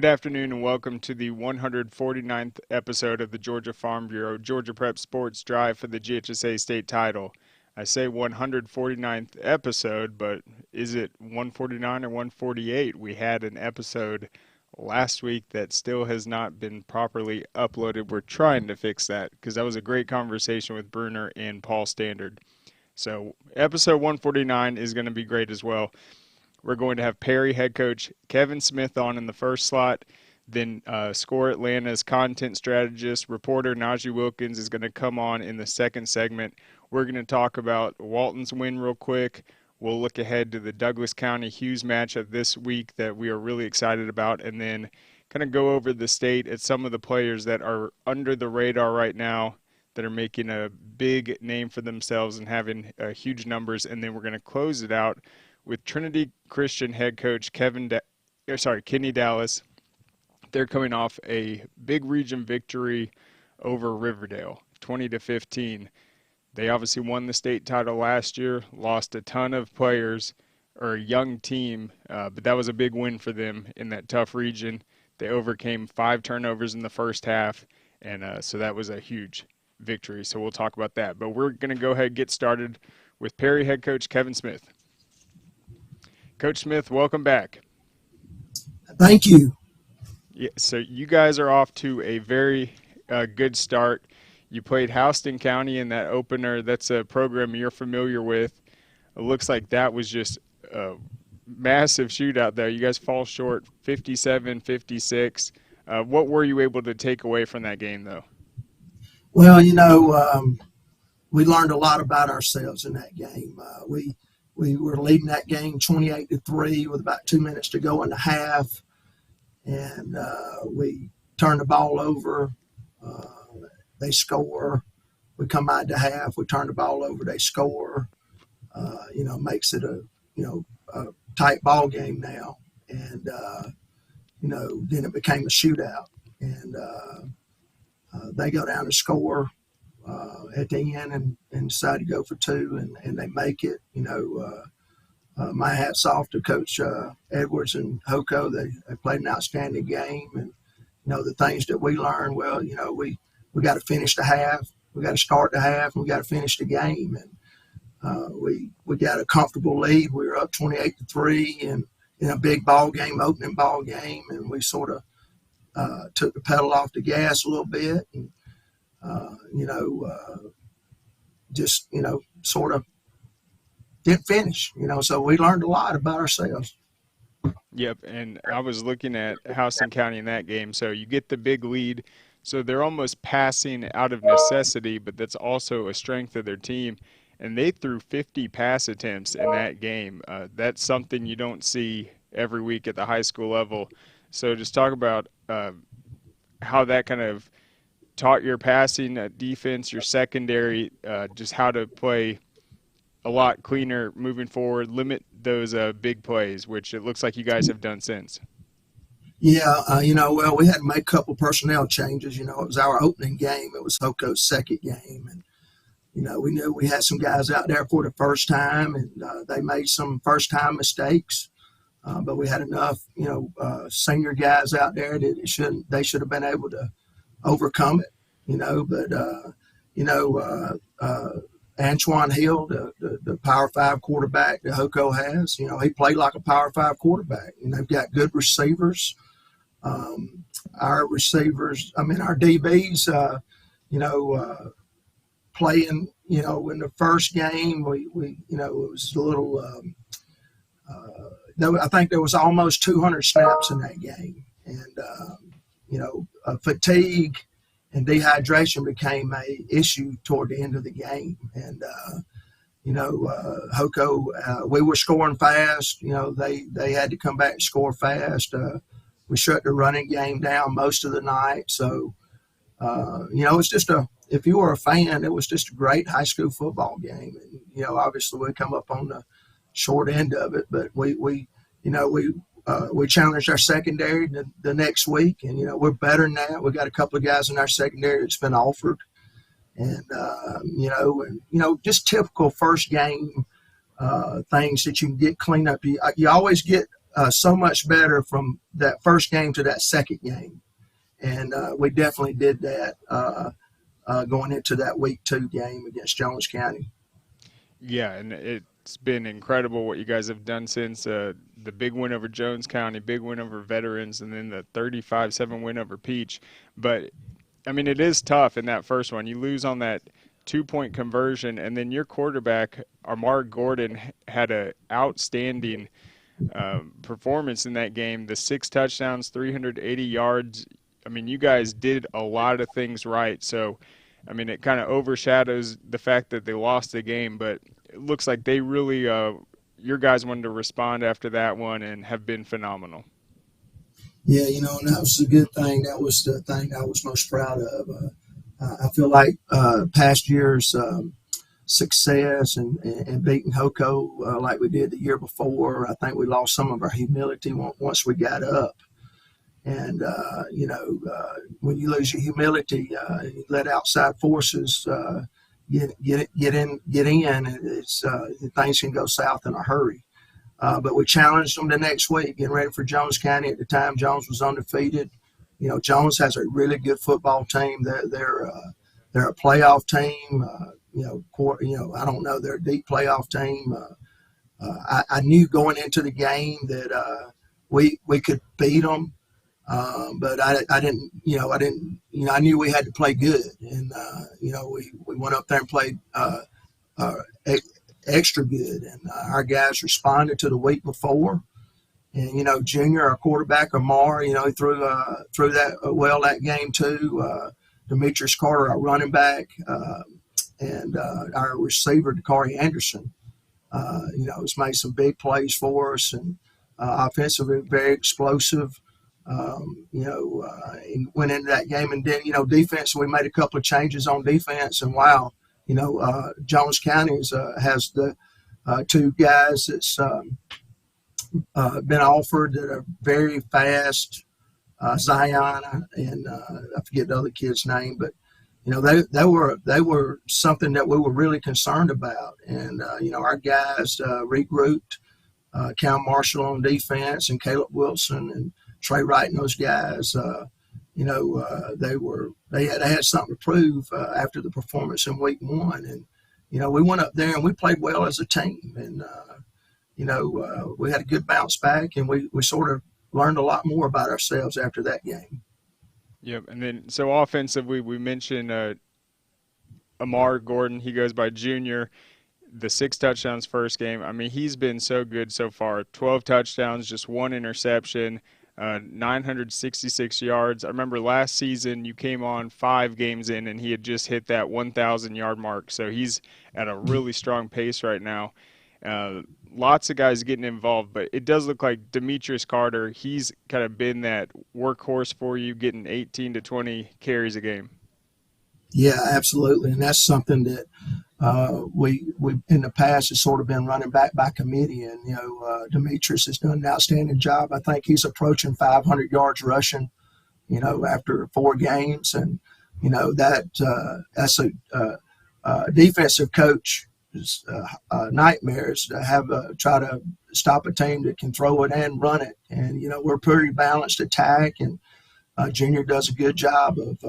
Good afternoon and welcome to the 149th episode of the Georgia Farm Bureau Georgia Prep Sports Drive for the GHSA State Title. I say 149th episode, but is it 149 or 148? We had an episode last week that still has not been properly uploaded. We're trying to fix that because that was a great conversation with Bruner and Paul Standard. So episode 149 is going to be great as well. We're going to have Perry head coach Kevin Smith on in the first slot. Then Score Atlanta's content strategist, reporter Najeh Wilkins is going to come on in the second segment. We're going to talk about Walton's win real quick. We'll look ahead to the Douglas County Hughes matchup this week that we are really excited about, and then kind of go over the state at some of the players that are under the radar right now that are making a big name for themselves and having huge numbers. And then we're going to close it out with Trinity Christian head coach Kenny Dallas. They're coming off a big region victory over Riverdale, 20-15. They obviously won the state title last year, lost a ton of players, or a young team, but that was a big win for them in that tough region. They overcame 5 turnovers in the first half, and so that was a huge victory. So we'll talk about that. But we're going to go ahead and get started with Perry head coach Kevin Smith. Coach Smith, welcome back. Thank you. Yeah, so you guys are off to a very good start. You played Houston County in that opener. That's a program you're familiar with. It looks like that was just a massive shootout there. You guys fall short 57-56. What were you able to take away from that game, though? Well, we learned a lot about ourselves in that game. We were leading that game 28-3 with about 2 minutes to go in the half, and we turned the ball over. They score. We come out to half. We turn the ball over. They score. Makes it a tight ball game now, and then it became a shootout, and they go down to score at the end and decide to go for 2, and they make it. My hat's off to Coach Edwards and Hoko. They played an outstanding game, and the things that we learned. Well, we got to finish the half. We got to start the half, and we got to finish the game. And we got a comfortable lead. We were up 28-3, and in a big ball game, opening ball game, and we sort of took the pedal off the gas a little bit, and sort of didn't finish. So we learned a lot about ourselves. Yep, and I was looking at Houston County in that game. So you get the big lead. So they're almost passing out of necessity, but that's also a strength of their team. And they threw 50 pass attempts in that game. That's something you don't see every week at the high school level. So just talk about how that kind of taught your passing defense, your secondary, just how to play a lot cleaner moving forward, limit those big plays, which it looks like you guys have done since. Yeah, we had to make a couple personnel changes. It was our opening game. It was Hoko's second game. And, we knew we had some guys out there for the first time, and they made some first-time mistakes. But we had enough, senior guys out there that they should have been able to overcome it, Antoine Hill, the Power 5 quarterback that Hoko has, he played like a Power 5 quarterback. And they've got good receivers. Our DBs, playing, in the first game, we it was a little I think there was almost 200 snaps in that game. And, fatigue and dehydration became a issue toward the end of the game. And, Hoko, we were scoring fast. They had to come back and score fast. We shut the running game down most of the night. So, it's just if you were a fan, it was just a great high school football game. And, obviously we come up on the short end of it, but we challenged our secondary the next week, and we're better than that. We got a couple of guys in our secondary that's been offered, and just typical first game things that you can get cleaned up. You always get so much better from that first game to that second game. And we definitely did that going into that week 2 game against Jones County. Yeah, and it's been incredible what you guys have done since the big win over Jones County, big win over Veterans, and then the 35-7 win over Peach. But I mean, it is tough in that first one. You lose on that 2-point conversion, and then your quarterback, Amar Gordon, had a outstanding performance in that game. The 6 touchdowns, 380 yards. I mean, you guys did a lot of things right. So, I mean, it kind of overshadows the fact that they lost the game, but it looks like they really, your guys wanted to respond after that one and have been phenomenal. Yeah, and that was a good thing. That was the thing I was most proud of. I feel like past years' success and beating Hoko like we did the year before, I think we lost some of our humility once we got up. And when you lose your humility, you let outside forces get in. It's things can go south in a hurry. But we challenged them the next week, getting ready for Jones County. At the time, Jones was undefeated. Jones has a really good football team. They're a playoff team. I don't know. They're a deep playoff team. I knew going into the game that we could beat them. But I didn't, I knew we had to play good. And, we went up there and played extra good. And our guys responded to the week before. And, Junior, our quarterback, Amar, he threw that well that game too. Demetrius Carter, our running back, and our receiver, Dakari Anderson, has made some big plays for us. And offensively, very explosive. He went into that game, and then defense. We made a couple of changes on defense, and wow, Jones County has the 2 guys that's been offered that are very fast. Zion and I forget the other kid's name, but they were something that we were really concerned about, and our guys regrouped. Cal Marshall on defense and Caleb Wilson and Trey Wright and those guys, they had something to prove after the performance in week 1. And, we went up there and we played well as a team. And, we had a good bounce back, and we sort of learned a lot more about ourselves after that game. Yep. And then, so offensively, we mentioned Amar Gordon. He goes by Junior. The 6 touchdowns first game. I mean, he's been so good so far. 12 touchdowns, just 1 interception. 966 yards. I remember last season you came on 5 games in and he had just hit that 1,000-yard mark. So he's at a really strong pace right now. Lots of guys getting involved, but it does look like Demetrius Carter, he's kind of been that workhorse for you, getting 18 to 20 carries a game. Yeah, absolutely. And that's something that we in the past has sort of been running back by committee, and Demetrius has done an outstanding job. I think he's approaching 500 yards rushing, after 4 games, and that's a defensive coach nightmares to have try to stop a team that can throw it and run it, and we're pretty balanced attack, and Junior does a good job of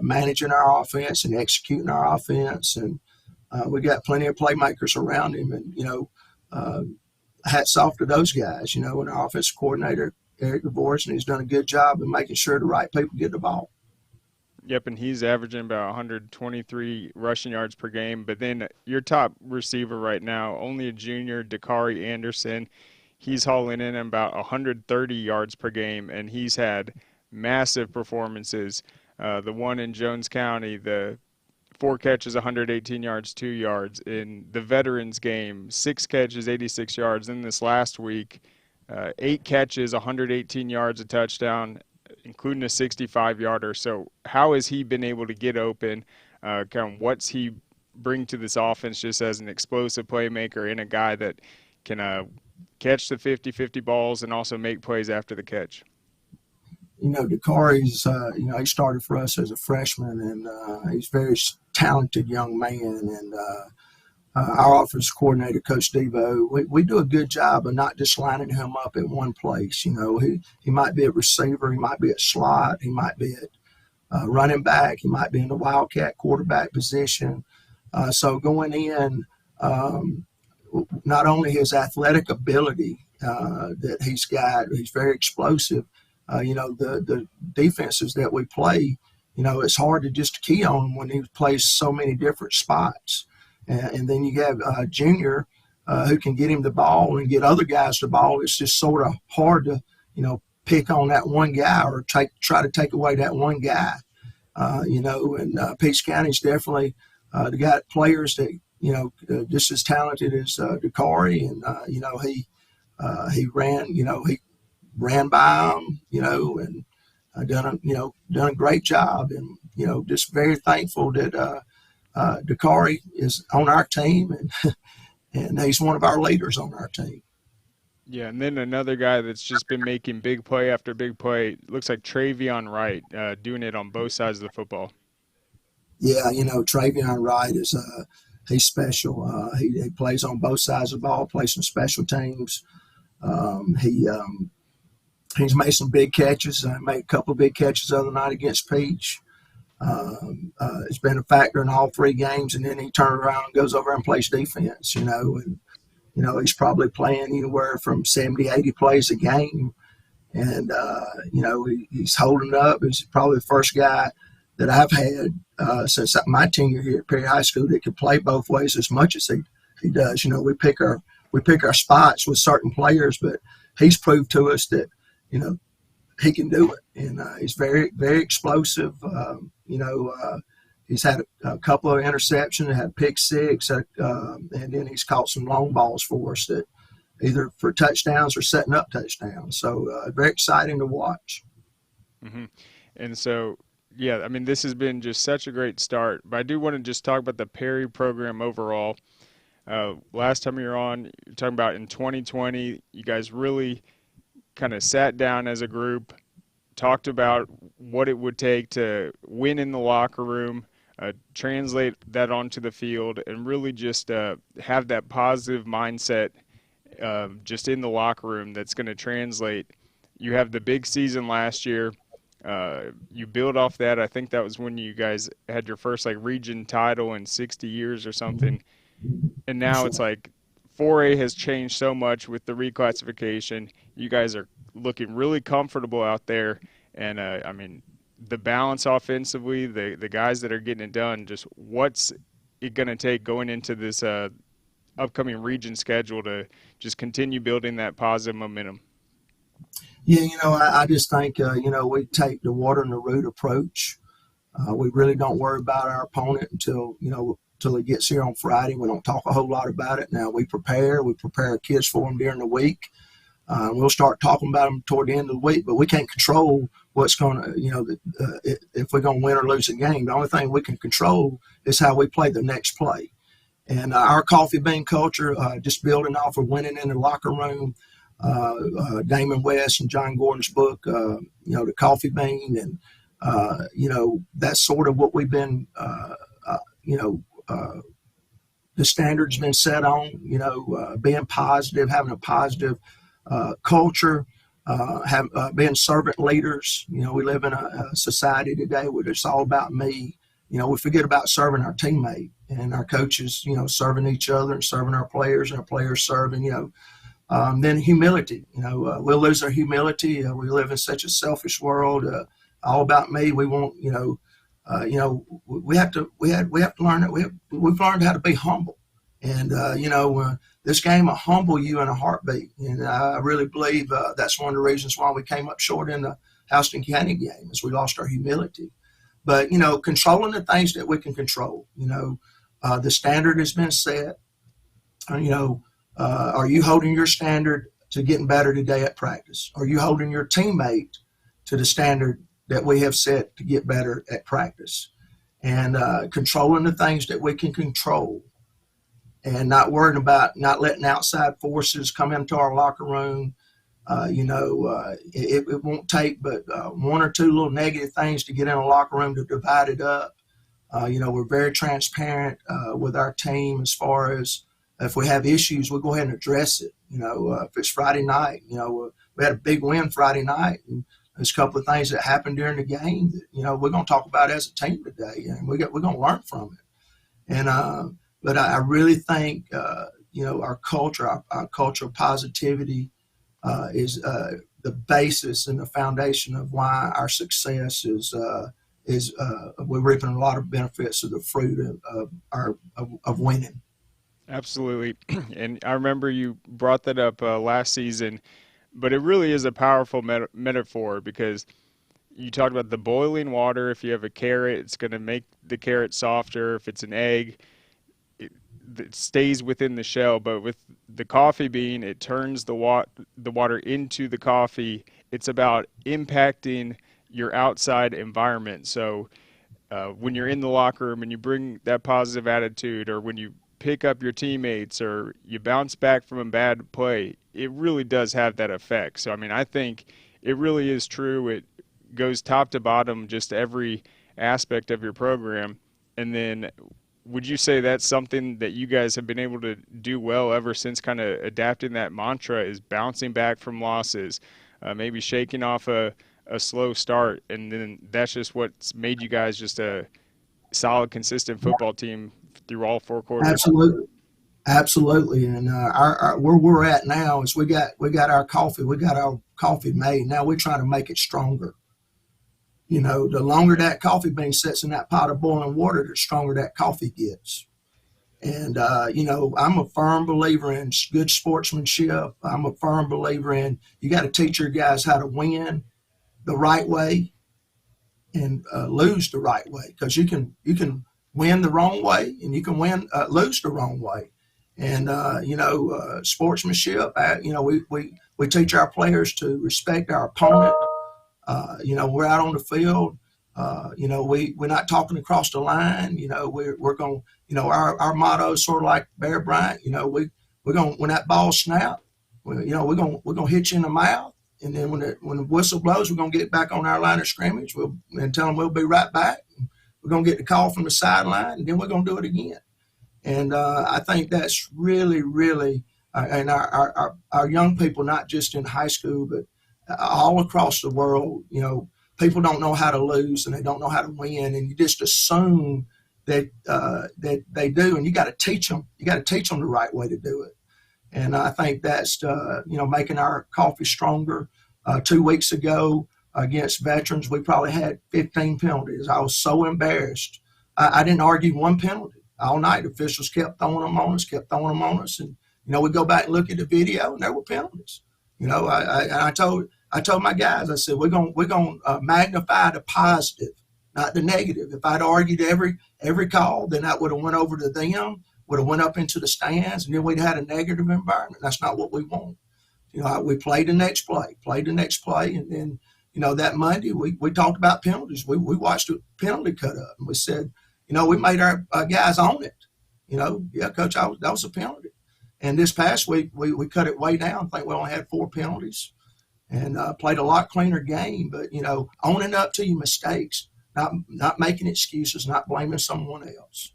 managing our offense and executing our offense. And we got plenty of playmakers around him. And, hats off to those guys, and our offensive coordinator, Eric DeVoris, and he's done a good job of making sure the right people get the ball. Yep, and he's averaging about 123 rushing yards per game. But then your top receiver right now, only a junior, Dakari Anderson, he's hauling in about 130 yards per game, and he's had massive performances. The one in Jones County, the 4 catches, 118 yards, 2 yards. In the Veterans game, 6 catches, 86 yards. In this last week, 8 catches, 118 yards, a touchdown, including a 65-yarder. So how has he been able to get open? Kind of what's he bring to this offense just as an explosive playmaker and a guy that can catch the 50-50 balls and also make plays after the catch? Dakari's, he started for us as a freshman, and he's a very talented young man. And our offensive coordinator, Coach Devo, we do a good job of not just lining him up in one place. He might be a receiver, he might be a slot, he might be at running back, he might be in the wildcat quarterback position. So going in, not only his athletic ability that he's got, he's very explosive. The defenses that we play, it's hard to just key on him when he plays so many different spots. And then you have Junior, who can get him the ball and get other guys the ball. It's just sort of hard to, pick on that one guy or try to take away that one guy. And Peach County's definitely got players that, just as talented as Dakari. And, he ran by him, and done a great job. And, just very thankful that Dakari is on our team, and he's one of our leaders on our team. Yeah, and then another guy that's just been making big play after big play looks like Travion Wright, doing it on both sides of the football. Yeah, Travion Wright he's special. He plays on both sides of the ball, plays some special teams. He's made some big catches. Made a couple of big catches the other night against Peach. It's been a factor in all three games, and then he turned around and goes over and plays defense, and he's probably playing anywhere from 70, 80 plays a game, and he's holding up. He's probably the first guy that I've had since my tenure here at Perry High School that could play both ways as much as he does. We pick our spots with certain players, but he's proved to us that he can do it, and he's very, very explosive. He's had a couple of interceptions, had pick six, and then he's caught some long balls for us that either for touchdowns or setting up touchdowns. So very exciting to watch. Mm-hmm. And so, yeah, I mean, this has been just such a great start. But I do want to just talk about the Perry program overall. Last time you were on, you're talking about in 2020, you guys really kind of sat down as a group, talked about what it would take to win in the locker room, translate that onto the field, and really just have that positive mindset just in the locker room that's going to translate. You have the big season last year. You build off that. I think that was when you guys had your first region title in 60 years or something. And now it's like 4A has changed so much with the reclassification. You guys are looking really comfortable out there. And, I mean, the balance offensively, the guys that are getting it done, just what's it going to take going into this upcoming region schedule to just continue building that positive momentum? Yeah, I just think, we take the water and the root approach. We really don't worry about our opponent until he gets here on Friday. We don't talk a whole lot about it. Now we prepare our kids for them during the week. We'll start talking about them toward the end of the week, but we can't control what's going to, if we're going to win or lose a game. The only thing we can control is how we play the next play. And our coffee bean culture, just building off of winning in the locker room, Damon West and John Gordon's book, the coffee bean. And, that's sort of what we've been, the standard's been set on, being positive, having a positive culture, being servant leaders. We live in a society today where it's all about me. We forget about serving our teammate and our coaches, serving each other and serving our players, and our players serving, then humility. We'll lose our humility. We live in such a selfish world, all about me. We want, we have to learn that we've learned how to be humble. And, this game will humble you in a heartbeat. And I really believe that's one of the reasons why we came up short in the Houston County game, is we lost our humility. But, controlling the things that we can control, the standard has been set. Are you holding your standard to getting better today at practice? Are you holding your teammate to the standard that we have set to get better at practice? And controlling the things that we can control, and not worrying about not letting outside forces come into our locker room. It won't take but one or two little negative things to get in a locker room to divide it up. We're very transparent with our team as far as if we have issues, we'll go ahead and address it. If it's Friday night, we had a big win Friday night, and there's a couple of things that happened during the game that we're going to talk about as a team today, and we're going to learn from it. And but I really think our culture, our culture of positivity, is the basis and the foundation of why our success is we're reaping a lot of benefits of the fruit of winning. Absolutely. And I remember you brought that up last season, but it really is a powerful metaphor because you talked about the boiling water. If you have a carrot, it's going to make the carrot softer. If it's an egg, it stays within the shell. But with the coffee bean, it turns the water into the coffee. It's about impacting your outside environment. So when you're in the locker room and you bring that positive attitude, or when you pick up your teammates or you bounce back from a bad play, it really does have that effect. So, I mean, I think it really is true. It goes top to bottom, just every aspect of your program. And then would you say that's something that you guys have been able to do well ever since kind of adapting that mantra, is bouncing back from losses, maybe shaking off a slow start, and then that's just what's made you guys just a solid, consistent football team through all four quarters? Absolutely. Absolutely, and where we're at now is we got our coffee made. Now we're trying to make it stronger. The longer that coffee bean sits in that pot of boiling water, the stronger that coffee gets. And I'm a firm believer in good sportsmanship. I'm a firm believer in you got to teach your guys how to win the right way and lose the right way, because you can win the wrong way and you can lose the wrong way. And sportsmanship. We teach our players to respect our opponent. We're out on the field. We're not talking across the line. We're going. Our motto is sort of like Bear Bryant. We're going, when that ball snap, we're gonna hit you in the mouth. And then when the whistle blows, we're gonna get back on our line of scrimmage. And tell them we'll be right back. We're gonna get the call from the sideline, and then we're gonna do it again. And I think that's really, really, and our young people, not just in high school, but all across the world, people don't know how to lose and they don't know how to win, and you just assume that they do, and you got to teach them. You got to teach them the right way to do it. And I think that's making our coffee stronger. 2 weeks ago against veterans, we probably had 15 penalties. I was so embarrassed. I didn't argue one penalty all night. Officials kept throwing them on us, and we go back and look at the video, and there were penalties. I told my guys, I said, we're going to magnify the positive, not the negative. If I'd argued every call, then that would have went over to them, would have went up into the stands, and then we'd had a negative environment. That's not what we want. We played the next play, and then that Monday we talked about penalties. We watched a penalty cut up, and we said, we made our guys own it. Yeah, coach, that was a penalty. And this past week we cut it way down. I think we only had 4 penalties, and played a lot cleaner game. But owning up to your mistakes, not making excuses, not blaming someone else,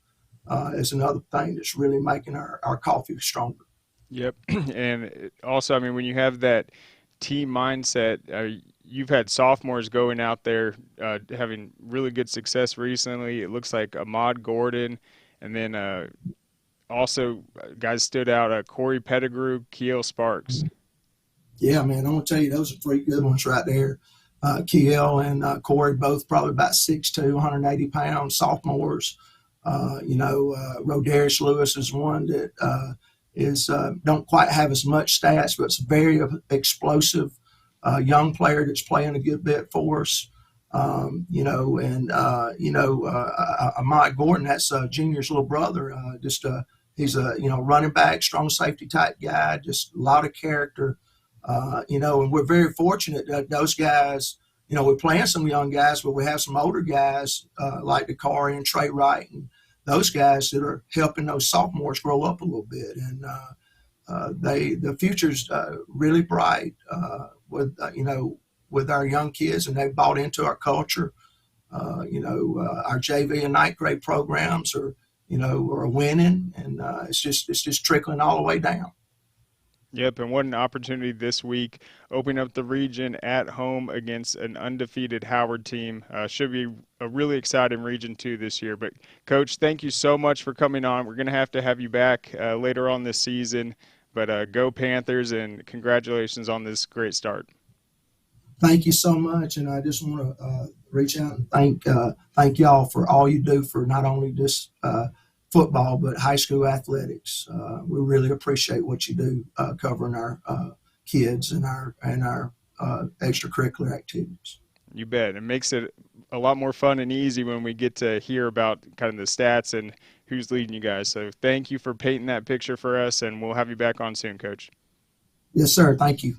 is another thing that's really making our coffee stronger. Yep. And also, I mean, when you have that team mindset, you've had sophomores going out there having really good success recently. It looks like Ahmad Gordon, and then also guys stood out, Corey Pettigrew, Keel Sparks. Yeah, man, I'm gonna tell you, those are 3 good ones right there. Kiel and Corey, both probably about 6'2", 180 pounds, sophomores. Rodarius Lewis is one that is don't quite have as much stats, but it's a very explosive young player that's playing a good bit for us. Mike Gordon, that's Junior's little brother. He's a running back, strong safety type guy, just a lot of character. And we're very fortunate that those guys, we're playing some young guys, but we have some older guys like Dakari and Trey Wright, and those guys that are helping those sophomores grow up a little bit. And the future's really bright with our young kids, and they've bought into our culture. Our JV and ninth grade programs are winning, and it's just trickling all the way down. Yep, and what an opportunity this week, opening up the region at home against an undefeated Howard team. Should be a really exciting region too this year. But Coach, thank you so much for coming on. We're going to have you back later on this season. But go Panthers, and congratulations on this great start. Thank you so much, and I just want to reach out and thank y'all for all you do for not only just football but high school athletics. We really appreciate what you do covering our kids and our extracurricular activities. You bet. It makes it a lot more fun and easy when we get to hear about kind of the stats and who's leading you guys. So thank you for painting that picture for us, and we'll have you back on soon, Coach. Yes, sir. Thank you.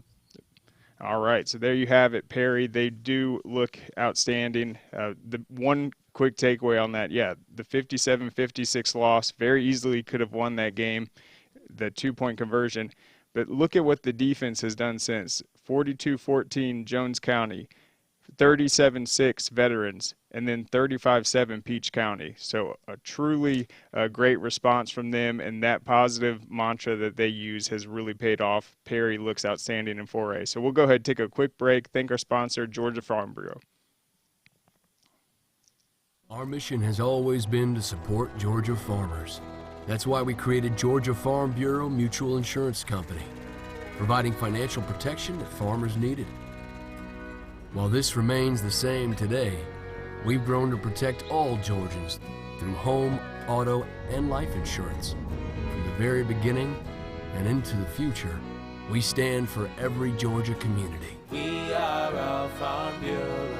All right, so there you have it, Perry. They do look outstanding. The one quick takeaway on that, the 57-56 loss, very easily could have won that game, the 2-point conversion. But look at what the defense has done since. 42-14 Jones County, 37-6 Veterans, and then 35-7 Peach County. So a truly great response from them, and that positive mantra that they use has really paid off. Perry looks outstanding in 4A. So we'll go ahead and take a quick break. Thank our sponsor, Georgia Farm Bureau. Our mission has always been to support Georgia farmers. That's why we created Georgia Farm Bureau Mutual Insurance Company, providing financial protection that farmers needed. While this remains the same today, we've grown to protect all Georgians through home, auto, and life insurance. From the very beginning and into the future, we stand for every Georgia community. We are our Farm Bureau.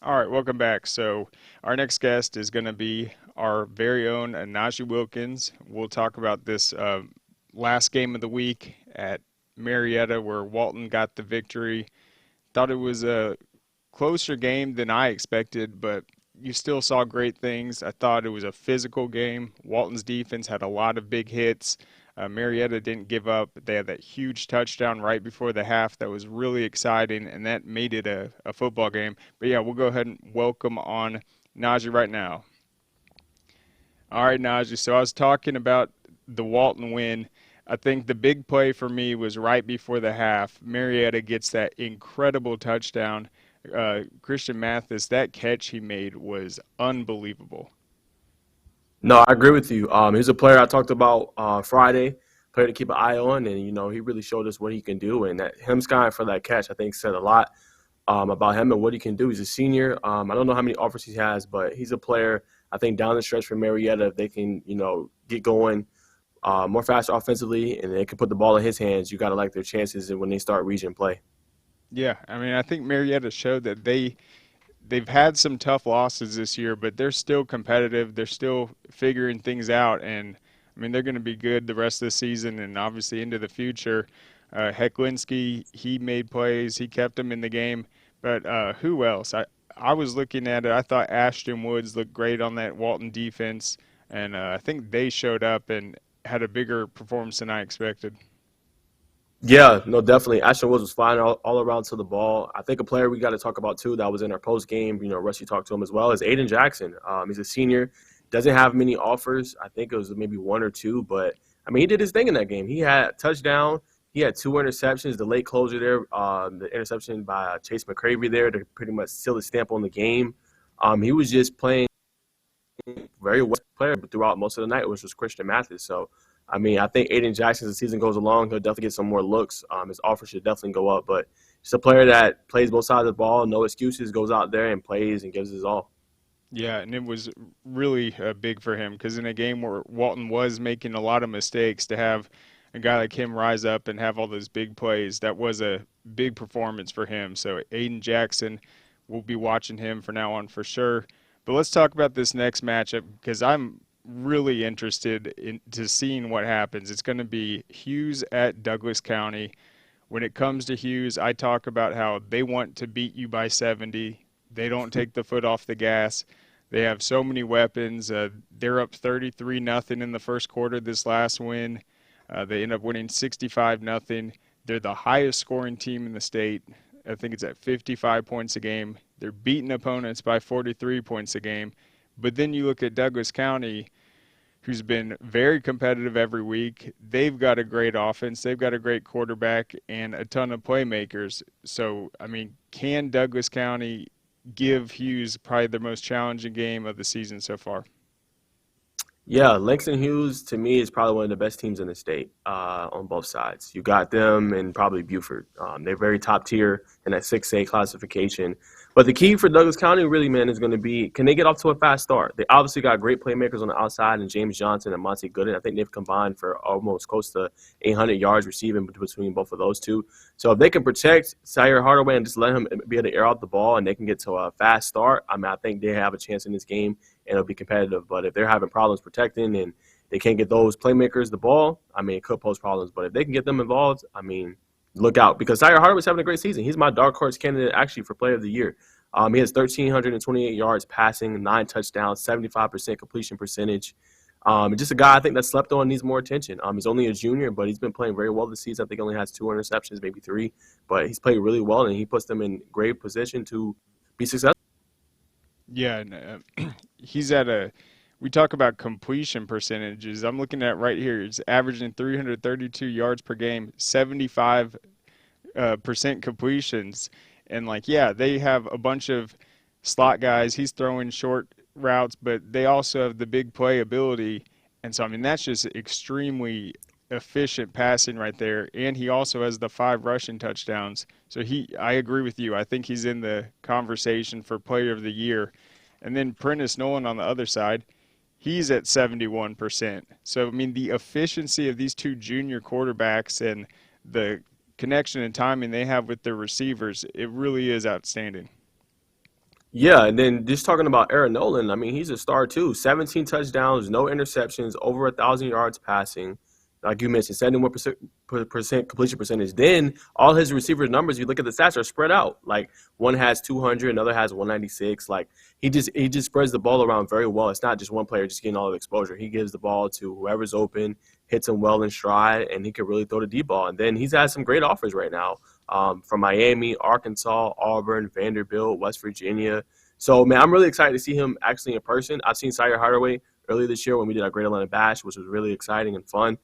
All right, welcome back. So our next guest is going to be our very own Najeh Wilkins. We'll talk about this last game of the week at Marietta, where Walton got the victory. Thought it was a closer game than I expected, but you still saw great things. I thought it was a physical game. Walton's defense had a lot of big hits. Marietta didn't give up. They had that huge touchdown right before the half that was really exciting, and that made it a football game. But yeah, we'll go ahead and welcome on Najeh right now. All right, Najeh, so I was talking about the Walton win. I think the big play for me was right before the half. Marietta gets that incredible touchdown. Christian Mathis, that catch he made was unbelievable. No, I agree with you. He's a player I talked about Friday, player to keep an eye on, and he really showed us what he can do. And that him skying for that catch, I think, said a lot about him and what he can do. He's a senior. I don't know how many offers he has, but he's a player. I think down the stretch for Marietta, if they can, get going more faster offensively, and they can put the ball in his hands, you got to like their chances when they start region play. Yeah, I mean, I think Marietta showed that they've had some tough losses this year, but they're still competitive. They're still figuring things out, and I mean, they're going to be good the rest of the season and obviously into the future. Hecklinski, he made plays. He kept them in the game. But who else? I was looking at it. I thought Ashton Woods looked great on that Walton defense, and I think they showed up and had a bigger performance than I expected. Yeah, no, definitely. Ashton Woods was flying all around to the ball. I think a player we got to talk about, too, that was in our post game, Rusty talked to him as well, is Aiden Jackson. He's a senior, doesn't have many offers. I think it was maybe one or two, but, I mean, he did his thing in that game. He had a touchdown. He had 2 interceptions, the late closure there, the interception by Chase McCravey there to pretty much seal his stamp on the game. He was just playing very well player throughout most of the night, which was Christian Mathis. So, I mean, I think Aiden Jackson, as the season goes along, he'll definitely get some more looks. His offer should definitely go up. But he's a player that plays both sides of the ball, no excuses, goes out there and plays and gives his all. Yeah, and it was really big for him because in a game where Walton was making a lot of mistakes, to have a guy like him rise up and have all those big plays, that was a big performance for him. So Aiden Jackson, we'll be watching him from now on for sure. But let's talk about this next matchup because I'm really interested into seeing what happens. It's going to be Hughes at Douglas County. When it comes to Hughes, I talk about how they want to beat you by 70. They don't take the foot off the gas. They have so many weapons. They're up 33-0 in the first quarter this last win. They end up winning 65-0. They're the highest scoring team in the state. I think it's at 55 points a game. They're beating opponents by 43 points a game. But then you look at Douglas County, who's been very competitive every week. They've got a great offense. They've got a great quarterback and a ton of playmakers. So, I mean, can Douglas County give Hughes probably the most challenging game of the season so far? Yeah, Langston Hughes to me is probably one of the best teams in the state on both sides. You got them and probably Buford. They're very top tier in that 6A classification. But the key for Douglas County really, man, is going to be, can they get off to a fast start? They obviously got great playmakers on the outside and James Johnson and Monty Gooden. I think they've combined for almost close to 800 yards receiving between both of those two. So if they can protect Sire Hardaway and just let him be able to air out the ball and they can get to a fast start, I mean, I think they have a chance in this game and it'll be competitive. But if they're having problems protecting and they can't get those playmakers the ball, I mean, it could pose problems. But if they can get them involved, I mean, look out. Because Sire Hardaway's having a great season. He's my dark horse candidate actually for player of the year. He has 1,328 yards passing, 9 touchdowns, 75% completion percentage. Just a guy I think that slept on, needs more attention. He's only a junior, but he's been playing very well this season. I think he only has 2 interceptions, maybe 3. But he's played really well, and he puts them in great position to be successful. Yeah, and he's at a – we talk about completion percentages. I'm looking at right here. It's averaging 332 yards per game, 75% completions. And, like, yeah, they have a bunch of slot guys. He's throwing short routes, but they also have the big play ability. And so, I mean, that's just extremely efficient passing right there. And he also has the 5 rushing touchdowns. So I agree with you. I think he's in the conversation for player of the year. And then Prentice Nolan on the other side, he's at 71%. So, I mean, the efficiency of these two junior quarterbacks and the connection and timing they have with their receivers, it really is outstanding. Yeah, and then just talking about Aaron Nolan, I mean, he's a star too. 17 touchdowns, no interceptions, over 1,000 yards passing. Like you mentioned, 71% completion percentage. Then all his receiver numbers, you look at the stats, are spread out. Like one has 200, another has 196. Like he just spreads the ball around very well. It's not just one player just getting all the exposure. He gives the ball to whoever's open, hits him well in stride, and he can really throw the deep ball. And then he's had some great offers right now from Miami, Arkansas, Auburn, Vanderbilt, West Virginia. So, man, I'm really excited to see him actually in person. I've seen Sire Hardaway earlier this year when we did our Great Atlanta Bash, which was really exciting and fun.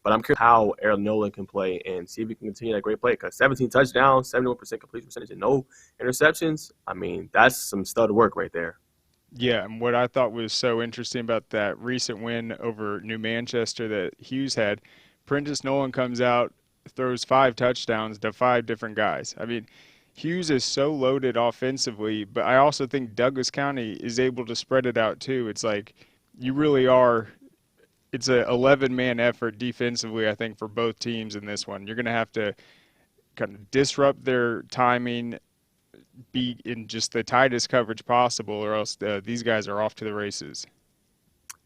But I'm curious how Aaron Nolan can play and see if he can continue that great play. Because 17 touchdowns, 71% completion percentage, and no interceptions, I mean, that's some stud work right there. Yeah, and what I thought was so interesting about that recent win over New Manchester that Hughes had, Prentice Nolan comes out, throws 5 touchdowns to 5 different guys. I mean, Hughes is so loaded offensively, but I also think Douglas County is able to spread it out too. It's like you really are – it's a 11-man effort defensively, I think, for both teams in this one. You're going to have to kind of disrupt their timing, be in just the tightest coverage possible, or else these guys are off to the races.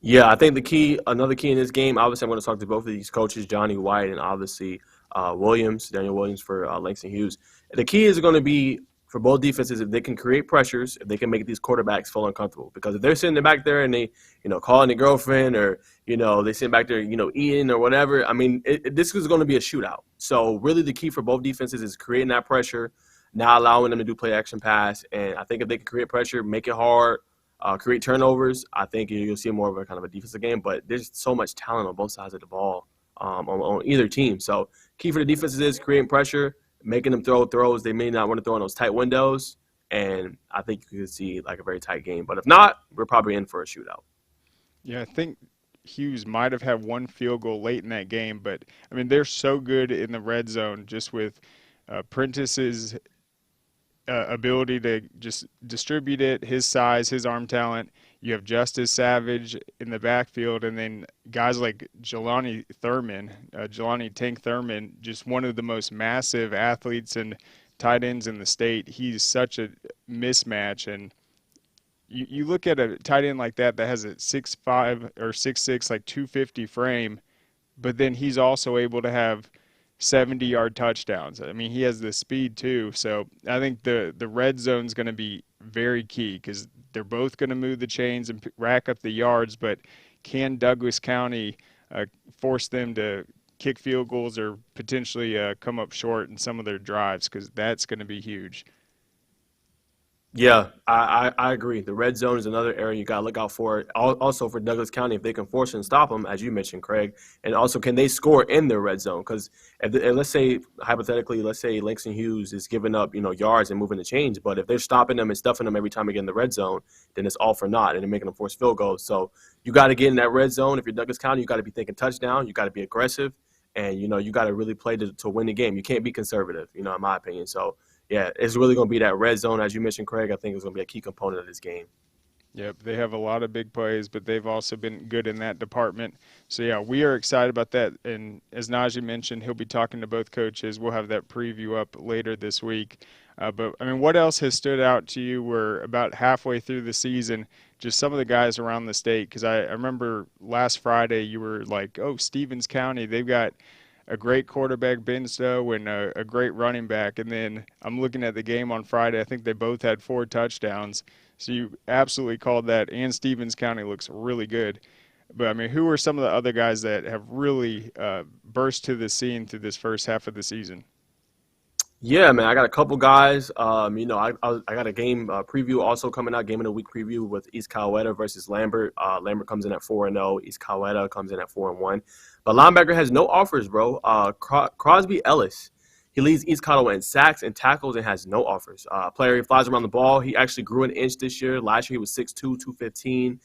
Yeah, I think another key in this game, obviously I'm going to talk to both of these coaches, Johnny White and obviously Daniel Williams for Langston Hughes. The key is going to be for both defenses if they can create pressures, if they can make these quarterbacks feel uncomfortable. Because if they're sitting back there and they, calling their girlfriend or, they sitting back there, eating or whatever, I mean, this is going to be a shootout. So really the key for both defenses is creating that pressure, not allowing them to do play action pass. And I think if they can create pressure, make it hard, create turnovers, I think you'll see more of a kind of a defensive game. But there's so much talent on both sides of the ball on either team. So key for the defenses is creating pressure, making them throw throws they may not want to throw in those tight windows, and I think you could see like a very tight game. But if not, we're probably in for a shootout. Yeah, I think Hughes might have had 1 field goal late in that game, but, I mean, they're so good in the red zone just with Prentice's ability to just distribute it, his size, his arm talent. You have Justice Savage in the backfield, and then guys like Jelani Tank Thurman, just one of the most massive athletes and tight ends in the state. He's such a mismatch, and you look at a tight end like that has a 6'5" or 6'6", like 250 frame, but then he's also able to have 70-yard touchdowns. I mean, he has the speed too. So I think the red zone is going to be very key because they're both going to move the chains and rack up the yards. But can Douglas County force them to kick field goals or potentially come up short in some of their drives, because that's going to be huge. Yeah, I agree. The red zone is another area you got to look out for. Also for Douglas County, if they can force and stop them, as you mentioned, Craig, and also can they score in their red zone? Because let's say hypothetically, let's say Langston Hughes is giving up yards and moving the chains, but if they're stopping them and stuffing them every time they get in the red zone, then it's all for naught, and they're making them force field goals. So you got to get in that red zone. If you're Douglas County, you got to be thinking touchdown. You got to be aggressive, and you got to really play to win the game. You can't be conservative, in my opinion. So. Yeah, it's really going to be that red zone, as you mentioned, Craig. I think it's going to be a key component of this game. Yep, they have a lot of big plays, but they've also been good in that department. So, yeah, we are excited about that. And as Najeh mentioned, he'll be talking to both coaches. We'll have that preview up later this week. But, I mean, what else has stood out to you? We're about halfway through the season, just some of the guys around the state. Because I remember last Friday you were like, oh, Stevens County, they've got a great quarterback, Ben Stowe, and a great running back. And then I'm looking at the game on Friday. I think they both had 4 touchdowns. So you absolutely called that. And Stevens County looks really good. But, I mean, who are some of the other guys that have really burst to the scene through this first half of the season? Yeah, man, I got a couple guys. I got a game preview also coming out, game of the week preview with East Coweta versus Lambert. Lambert comes in at 4-0. East Coweta comes in at 4-1. But linebacker has no offers, bro. Crosby Ellis, he leads East Coweta in sacks and tackles and has no offers. Player, he flies around the ball. He actually grew an inch this year. Last year he was 6'2", 215.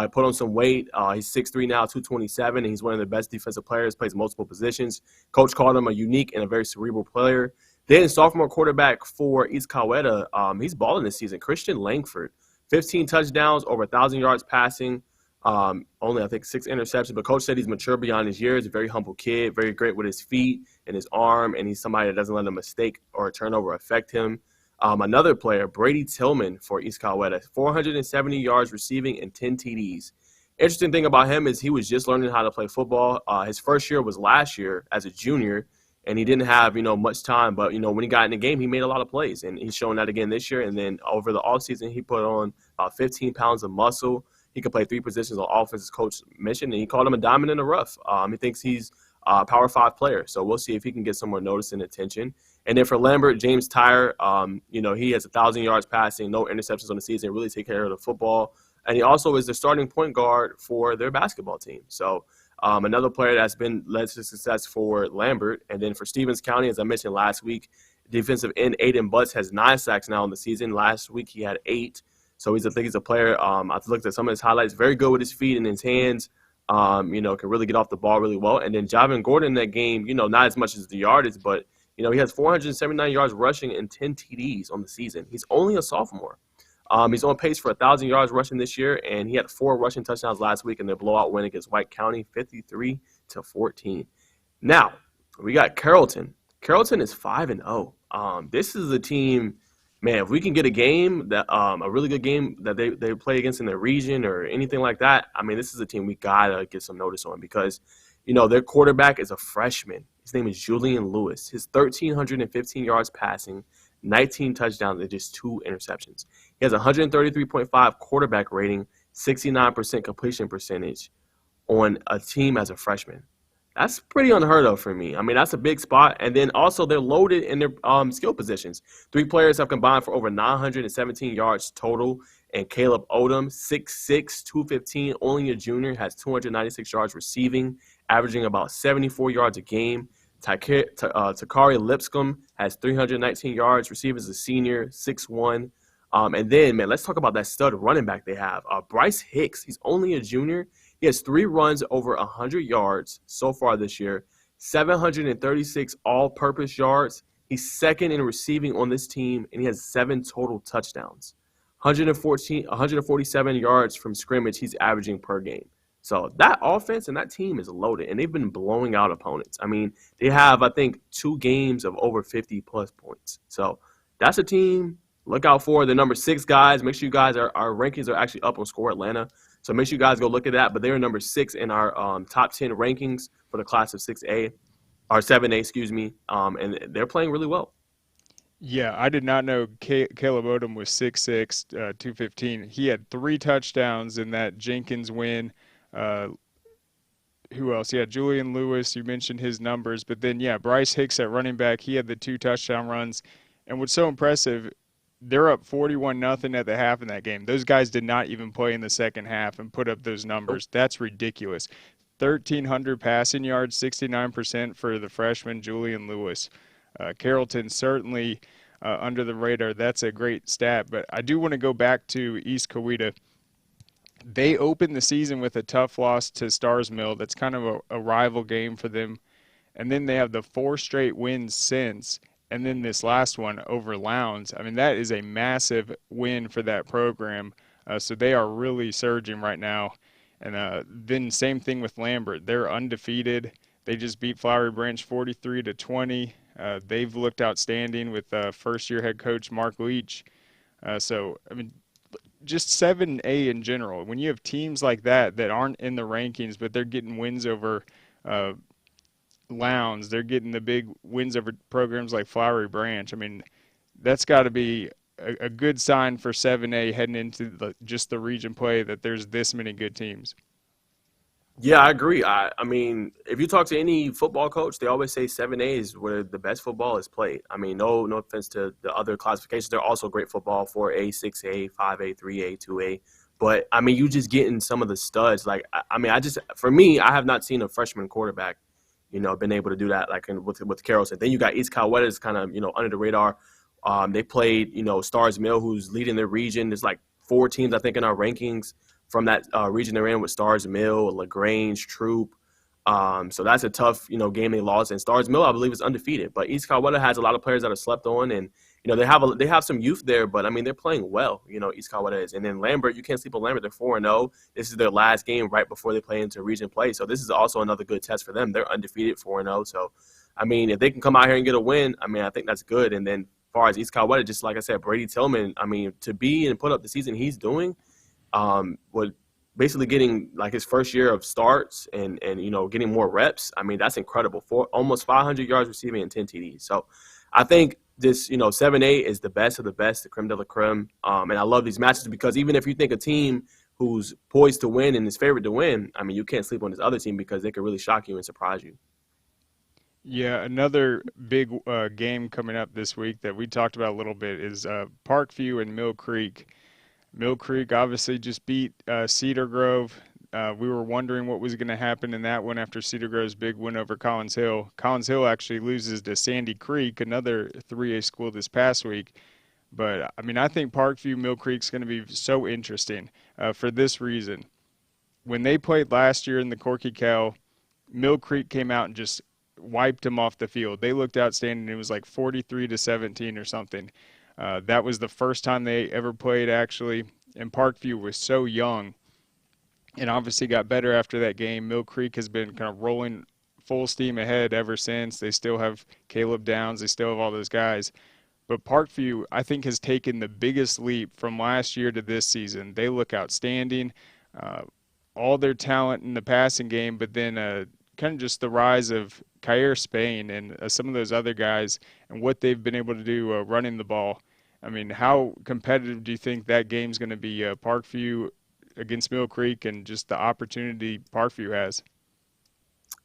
He put on some weight. He's 6'3" now, 227, and he's one of the best defensive players, plays multiple positions. Coach called him a unique and a very cerebral player. Then sophomore quarterback for East Coweta, he's balling this season. Christian Langford, 15 touchdowns, over 1,000 yards passing, only I think 6 interceptions. But coach said he's mature beyond his years, a very humble kid, very great with his feet and his arm, and he's somebody that doesn't let a mistake or a turnover affect him. Another player, Brady Tillman for East Coweta, 470 yards receiving and 10 TDs. Interesting thing about him is he was just learning how to play football. His first year was last year as a junior. And he didn't have, much time. But, when he got in the game, he made a lot of plays. And he's showing that again this year. And then over the offseason, he put on about 15 pounds of muscle. He could play 3 positions on offense, as coach mentioned. And he called him a diamond in the rough. He thinks he's a Power 5 player. So we'll see if he can get some more notice and attention. And then for Lambert, James Tyre, he has 1,000 yards passing, no interceptions on the season, really take care of the football. And he also is the starting point guard for their basketball team. So another player that's been led to success for Lambert. And then for Stevens County, as I mentioned last week, defensive end Aiden Butts has 9 sacks now in the season. Last week he had 8. So I think he's a player. I've looked at some of his highlights. Very good with his feet and his hands. Can really get off the ball really well. And then Javin Gordon in that game, not as much as the yardage, but, he has 479 yards rushing and 10 TDs on the season. He's only a sophomore. He's on pace for 1,000 yards rushing this year, and he had 4 rushing touchdowns last week in their blowout win against White County, 53-14. Now, we got Carrollton. Carrollton is 5-0. This is a team, man, if we can get a game, that a really good game that they play against in their region or anything like that, I mean, this is a team we got to get some notice on because, their quarterback is a freshman. His name is Julian Lewis. His 1,315 yards passing, 19 touchdowns, and just 2 interceptions. He has 133.5 quarterback rating, 69% completion percentage on a team as a freshman. That's pretty unheard of for me. I mean, that's a big spot. And then also they're loaded in their skill positions. 3 players have combined for over 917 yards total. And Caleb Odom, 6'6", 215, only a junior, has 296 yards receiving, averaging about 74 yards a game. Takari Lipscomb has 319 yards receiving as a senior, 6'1". And then, man, let's talk about that stud running back they have. Bryce Hicks, he's only a junior. He has 3 runs over 100 yards so far this year, 736 all-purpose yards. He's second in receiving on this team, and he has 7 total touchdowns. 147 yards from scrimmage he's averaging per game. So that offense and that team is loaded, and they've been blowing out opponents. I mean, they have, I think, 2 games of over 50-plus points. So that's a team. Look out for the number 6 guys. Make sure you guys, our rankings are actually up on Score Atlanta. So make sure you guys go look at that. But they're number 6 in our top 10 rankings for the class of 6A, or 7A, excuse me. And they're playing really well. Yeah, I did not know Caleb Odom was 6'6", 215. He had 3 touchdowns in that Jenkins win. who else? Yeah, Julian Lewis, you mentioned his numbers, but then yeah, Bryce Hicks at running back, he had the 2 touchdown runs. And what's so impressive, they're up 41-0 at the half in that game. Those guys did not even play in the second half and put up those numbers. That's ridiculous. 1,300 passing yards, 69% for the freshman Julian Lewis. Carrollton certainly under the radar. That's a great stat. But I do want to go back to East Coweta. They opened the season with a tough loss to Stars Mill. That's kind of a rival game for them. And then they have the 4 straight wins since. And then this last one over Lowndes. I mean, that is a massive win for that program. So they are really surging right now. And then same thing with Lambert. They're undefeated. They just beat Flowery Branch 43-20. They've looked outstanding with first-year head coach Mark Leach. So, I mean, just 7A in general. When you have teams like that aren't in the rankings, but they're getting wins over Lowndes, they're getting the big wins over programs like Flowery Branch. I mean, that's got to be a good sign for 7A heading into just the region play, that there's this many good teams. Yeah, I agree. I mean, if you talk to any football coach, they always say 7A is where the best football is played. I mean, no offense to the other classifications. They're also great football, 4A, 6A, 5A, 3A, 2A. But, I mean, you just getting some of the studs. Like, I mean, for me, I have not seen a freshman quarterback, been able to do that like with Carrollton. Then you got East Coweta is kind of, under the radar. They played, Stars Mill, who's leading their region. There's like 4 teams, I think, in our rankings from that region they're in, with Stars Mill, LaGrange, Troop. So that's a tough, game they lost. And Stars Mill, I believe, is undefeated. But East Coweta has a lot of players that are slept on, and they have some youth there. But I mean, they're playing well. East Coweta is. And then Lambert, you can't sleep on Lambert. They're 4-0. This is their last game right before they play into region play. So this is also another good test for them. They're undefeated, 4-0. So I mean, if they can come out here and get a win, I mean, I think that's good. And then as far as East Coweta, just like I said, Brady Tillman, I mean, to be and put up the season he's doing, would basically getting like his first year of starts and getting more reps. I mean, that's incredible. For almost 500 yards receiving and 10 TDs. So I think this 7A is the best of the best, the creme de la creme. And I love these matches because even if you think a team who's poised to win and is favored to win, I mean, you can't sleep on this other team because they could really shock you and surprise you. Yeah, another big game coming up this week that we talked about a little bit is Parkview and Mill Creek. Mill Creek obviously just beat Cedar Grove. We were wondering what was going to happen in that one after Cedar Grove's big win over Collins Hill. Collins Hill actually loses to Sandy Creek, another 3A school this past week. But, I mean, I think Parkview Mill Creek's going to be so interesting for this reason. When they played last year in the Corky Cal, Mill Creek came out and just wiped them off the field. They looked outstanding. It was like 43-17 or something. That was the first time they ever played, actually. And Parkview was so young and obviously got better after that game. Mill Creek has been kind of rolling full steam ahead ever since. They still have Caleb Downs. They still have all those guys. But Parkview, I think, has taken the biggest leap from last year to this season. They look outstanding. All their talent in the passing game, but then kind of just the rise of Kyer Spain and some of those other guys and what they've been able to do running the ball. I mean, how competitive do you think that game's going to be, Parkview against Mill Creek, and just the opportunity Parkview has?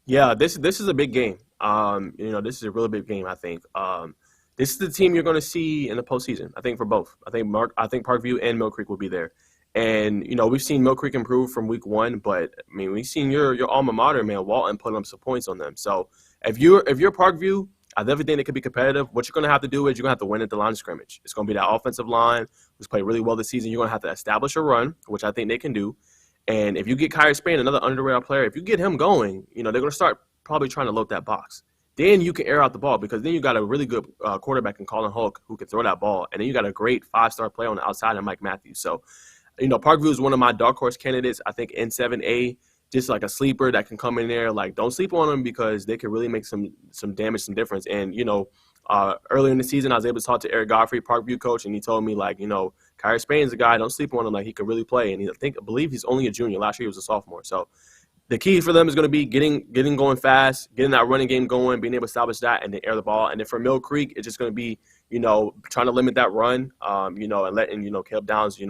Yeah, this is a big game. This is a really big game, I think. This is the team you're going to see in the postseason, I think, for both. I think Parkview and Mill Creek will be there. And, we've seen Mill Creek improve from week 1, but, I mean, we've seen your alma mater, man, Walton, put up some points on them. So if you're Parkview, I definitely think it could be competitive. What you're going to have to do is you're going to have to win at the line of scrimmage. It's going to be that offensive line who's played really well this season. You're going to have to establish a run, which I think they can do. And if you get Kyer Spain, another underrated player, if you get him going, they're going to start probably trying to load that box. Then you can air out the ball because then you got a really good quarterback in Colin Hulk who can throw that ball. And then you got a great 5-star player on the outside in Mike Matthews. So, Parkview is one of my dark horse candidates, I think, in 7A. Just like a sleeper that can come in there. Like, don't sleep on them because they can really make some damage, some difference. And, earlier in the season, I was able to talk to Eric Godfrey, Parkview coach, and he told me, like, Kyer Spain's a guy, don't sleep on him. Like, he could really play. And I believe he's only a junior. Last year he was a sophomore. So the key for them is going to be getting going fast, getting that running game going, being able to establish that, and then air the ball. And then for Mill Creek, it's just going to be, trying to limit that run, and letting, Caleb Downs,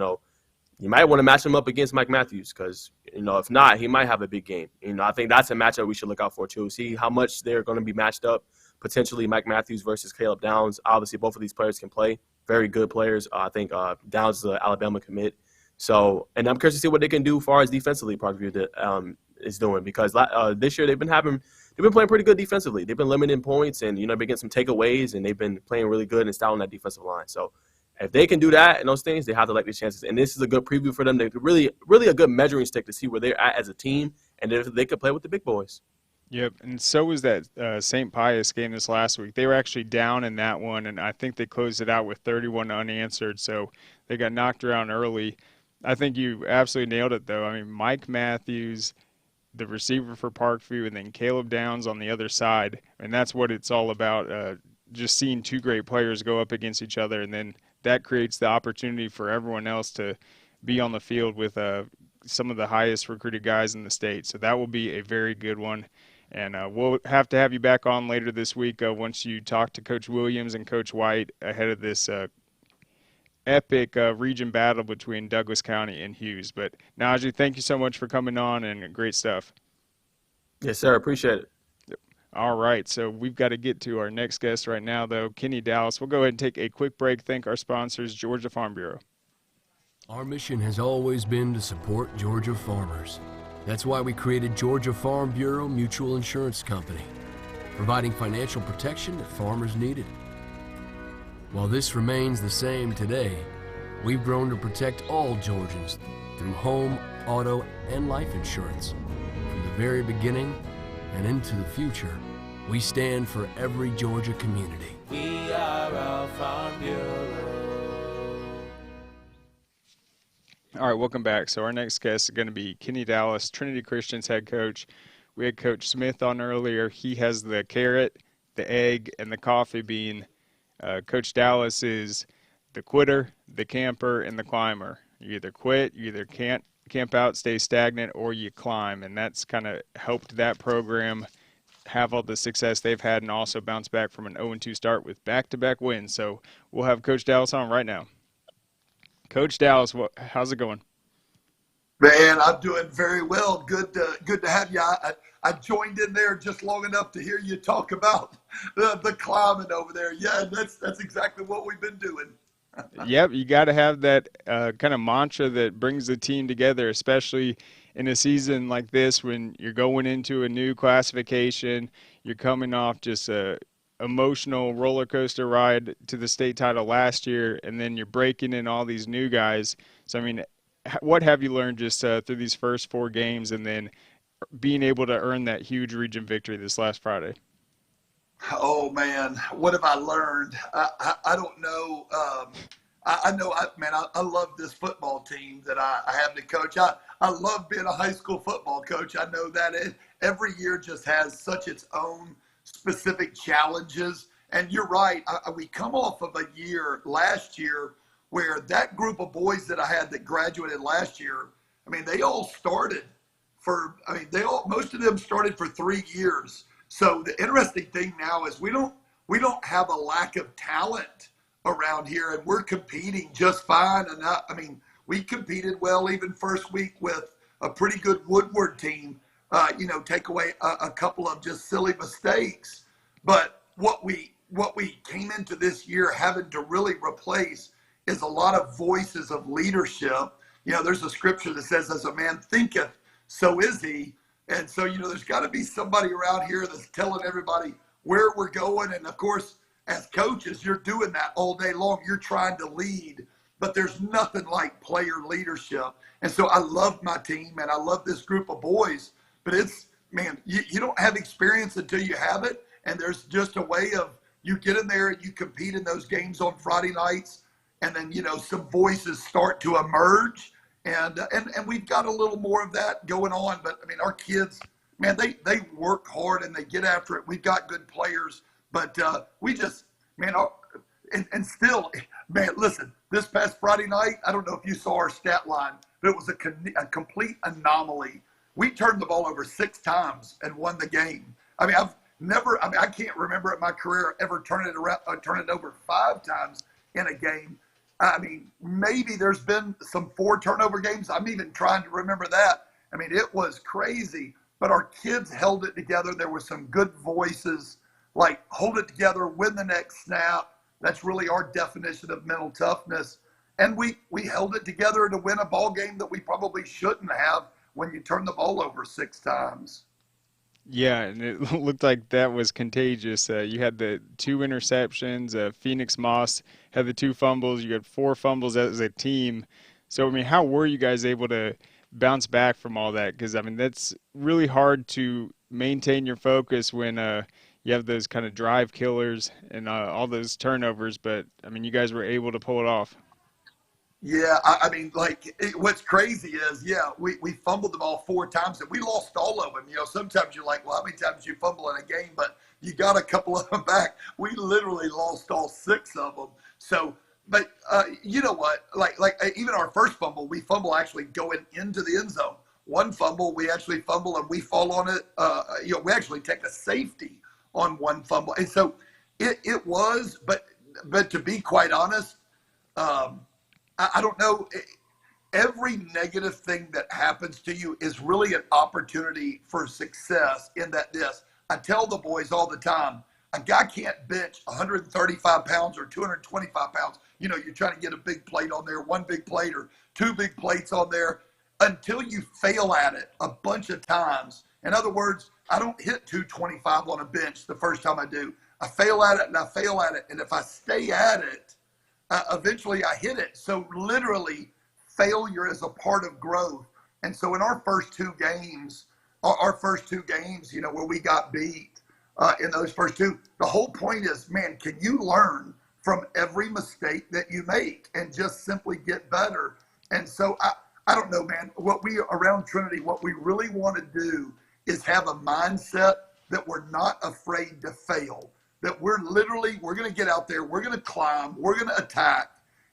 you might want to match him up against Mike Matthews because, if not, he might have a big game. I think that's a matchup we should look out for too. See how much they're going to be matched up. Potentially Mike Matthews versus Caleb Downs. Obviously, both of these players can play. Very good players. I think Downs is an Alabama commit. So, and I'm curious to see what they can do as far as defensively, Parkview is doing because this year they've been playing pretty good defensively. They've been limiting points and been getting some takeaways, and they've been playing really good and styling that defensive line. So, if they can do that and those things, they have to like their chances. And this is a good preview for them. They really, really a good measuring stick to see where they're at as a team and if they could play with the big boys. Yep, and so was that St. Pius game this last week. They were actually down in that one, and I think they closed it out with 31 unanswered, so they got knocked around early. I think you absolutely nailed it, though. I mean, Mike Matthews, the receiver for Parkview, and then Caleb Downs on the other side, and that's what it's all about, just seeing two great players go up against each other, and then that creates the opportunity for everyone else to be on the field with some of the highest recruited guys in the state. So that will be a very good one. And we'll have to have you back on later this week once you talk to Coach Williams and Coach White ahead of this epic region battle between Douglas County and Hughes. But Najeh, thank you so much for coming on and great stuff. Yes, sir. Appreciate it. All right, so we've got to get to our next guest right now, though, Kenny Dallas. We'll go ahead and take a quick break. Thank our sponsors, Georgia Farm Bureau. Our mission has always been to support Georgia farmers. That's why we created Georgia Farm Bureau Mutual Insurance Company, providing financial protection that farmers needed. While this remains the same today, we've grown to protect all Georgians through home, auto, and life insurance. From the very beginning and into the future, we stand for every Georgia community. We are our Farm Bureau. All right, welcome back. So our next guest is going to be Kenny Dallas, Trinity Christian's head coach. We had Coach Smith on earlier. He has the carrot, the egg, and the coffee bean. Coach Dallas is the quitter, the camper, and the climber. You either quit, you either can't camp out, stay stagnant, or you climb. And that's kind of helped that program have all the success they've had and also bounce back from an 0-2 start with back-to-back wins. So we'll have Coach Dallas on right now. Coach Dallas, how's it going? Man, I'm doing very well. Good to have you. I joined in there just long enough to hear you talk about the climbing over there. Yeah, that's exactly what we've been doing. Yep, you got to have that kind of mantra that brings the team together, especially in a season like this when you're going into a new classification. You're coming off just a emotional roller coaster ride to the state title last year, and then you're breaking in all these new guys. So, I mean, what have you learned just through these first 4 games and then being able to earn that huge region victory this last Friday? Oh, man, what have I learned? I don't know. I love this football team that I have to coach. I love being a high school football coach. I know that every year just has such its own specific challenges. And you're right. We come off of a year last year where that group of boys that I had that graduated last year, I mean, they all started most of them started for 3 years. So the interesting thing now is we don't have a lack of talent around here, and we're competing just fine. And we competed well even first week with a pretty good Woodward team. Take away a couple of just silly mistakes. But what we came into this year having to really replace is a lot of voices of leadership. There's a scripture that says, as a man thinketh, so is he. And so, there's got to be somebody around here that's telling everybody where we're going. And of course, as coaches, you're doing that all day long. You're trying to lead, but there's nothing like player leadership. And so I love my team and I love this group of boys, but you don't have experience until you have it. And there's just a way of you get in there and you compete in those games on Friday nights. And then, some voices start to emerge. And we've got a little more of that going on. But, our kids, man, they work hard and they get after it. We've got good players. But we just, and still, man, listen, this past Friday night, I don't know if you saw our stat line, but it was a complete anomaly. We turned the ball over 6 times and won the game. I can't remember in my career ever turning it over 5 times in a game. I mean, maybe there's been some 4 turnover games. I'm even trying to remember that. I mean, it was crazy, but our kids held it together. There were some good voices, like hold it together, win the next snap. That's really our definition of mental toughness. And we held it together to win a ball game that we probably shouldn't have when you turn the ball over 6 times. Yeah, and it looked like that was contagious. You had the 2 interceptions. Phoenix Moss had the 2 fumbles. You had 4 fumbles as a team. So, I mean, how were you guys able to bounce back from all that? Because, I mean, that's really hard to maintain your focus when you have those kind of drive killers and all those turnovers. But, I mean, you guys were able to pull it off. Yeah, I mean, what's crazy is, yeah, we fumbled the ball 4 times and we lost all of them. You know, sometimes you're like, well, how many times you fumble in a game? But you got a couple of them back. We literally lost all 6 of them. So, but you know what? Even our first fumble, we fumble actually going into the end zone. One fumble, we actually fumble and we fall on it. We actually take a safety on one fumble. And so it was, but to be quite honest, I don't know. Every negative thing that happens to you is really an opportunity for success in that I tell the boys all the time, a guy can't bench 135 pounds or 225 pounds. You know, you're trying to get a big plate on there, 1 big plate or 2 big plates on there until you fail at it a bunch of times. In other words, I don't hit 225 on a bench the first time I do. I fail at it and I fail at it. And if I stay at it, eventually I hit it. So literally failure is a part of growth. And so in our first 2 games, you know, where we got beat in those first 2, the whole point is, man, can you learn from every mistake that you make and just simply get better? And so I don't know, man, around Trinity, what we really want to do is have a mindset that we're not afraid to fail. That we're going to get out there, we're going to climb, we're going to attack,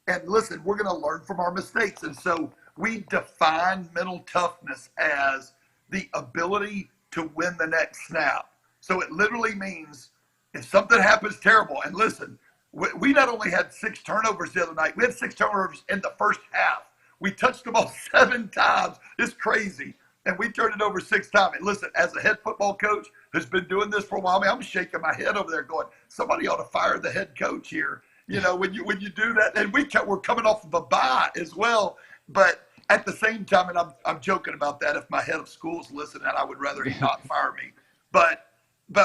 and listen, we're going to learn from our mistakes. And so we define mental toughness as the ability to win the next snap. So it literally means if something happens terrible, and listen, we not only had 6 turnovers the other night, we had 6 turnovers in the first half. We touched the ball 7 times. It's crazy. And we turned it over 6 times. And listen, as a head football coach who's been doing this for a while, I'm shaking my head over there going, somebody ought to fire the head coach here. You know, when you do that, and we're coming off of a bye as well. But at the same time, and I'm joking about that. If my head of school's listening, I would rather he not fire me. But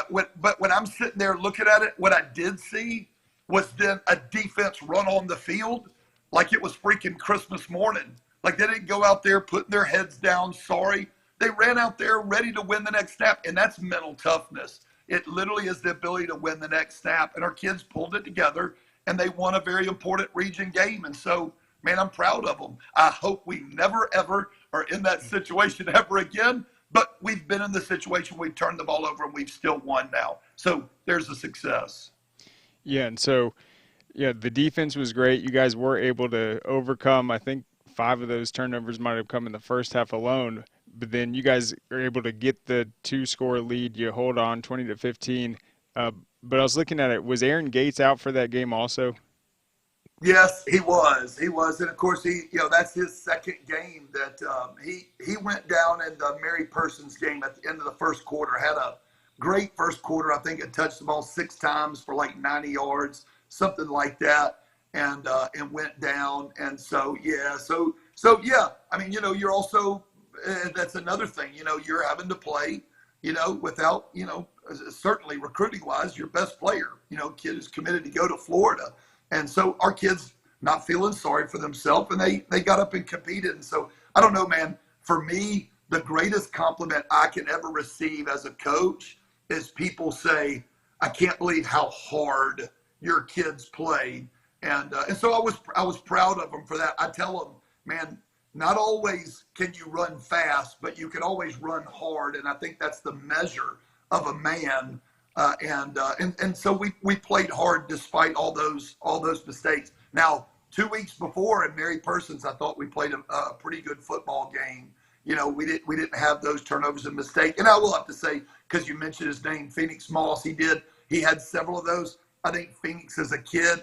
when I'm sitting there looking at it, what I did see was then a defense run on the field like it was freaking Christmas morning. Like they didn't go out there putting their heads down, sorry. They ran out there ready to win the next snap, and that's mental toughness. It literally is the ability to win the next snap, and our kids pulled it together, and they won a very important region game. And so, man, I'm proud of them. I hope we never, ever are in that situation ever again, but we've been in the situation we've turned the ball over, and we've still won now. So there's a success. Yeah, and so, yeah, the defense was great. You guys were able to overcome, I think, 5 of those turnovers might have come in the first half alone, but then you guys are able to get the 2-score lead. You hold on 20-15. But I was looking at it. Was Aaron Gates out for that game also? Yes, he was. And of course, that's his second game that he went down in the Mary Persons game at the end of the first quarter. Had a great first quarter. I think it touched the ball 6 times for like 90 yards, something like that. And went down. And so, yeah. So yeah, I mean, you're also, that's another thing, you're having to play, without, certainly recruiting wise, your best player, kid is committed to go to Florida. And so our kids not feeling sorry for themselves, and they got up and competed. And so I don't know, man, for me, the greatest compliment I can ever receive as a coach is people say, I can't believe how hard your kids played. And so I was proud of them for that. I tell them, man, not always can you run fast, but you can always run hard. And I think that's the measure of a man. And so we played hard despite all those mistakes. Now, 2 weeks before in Mary Persons, I thought we played a pretty good football game. We didn't have those turnovers and mistakes. And I will have to say, because you mentioned his name, Phoenix Moss, he had several of those. I think Phoenix as a kid,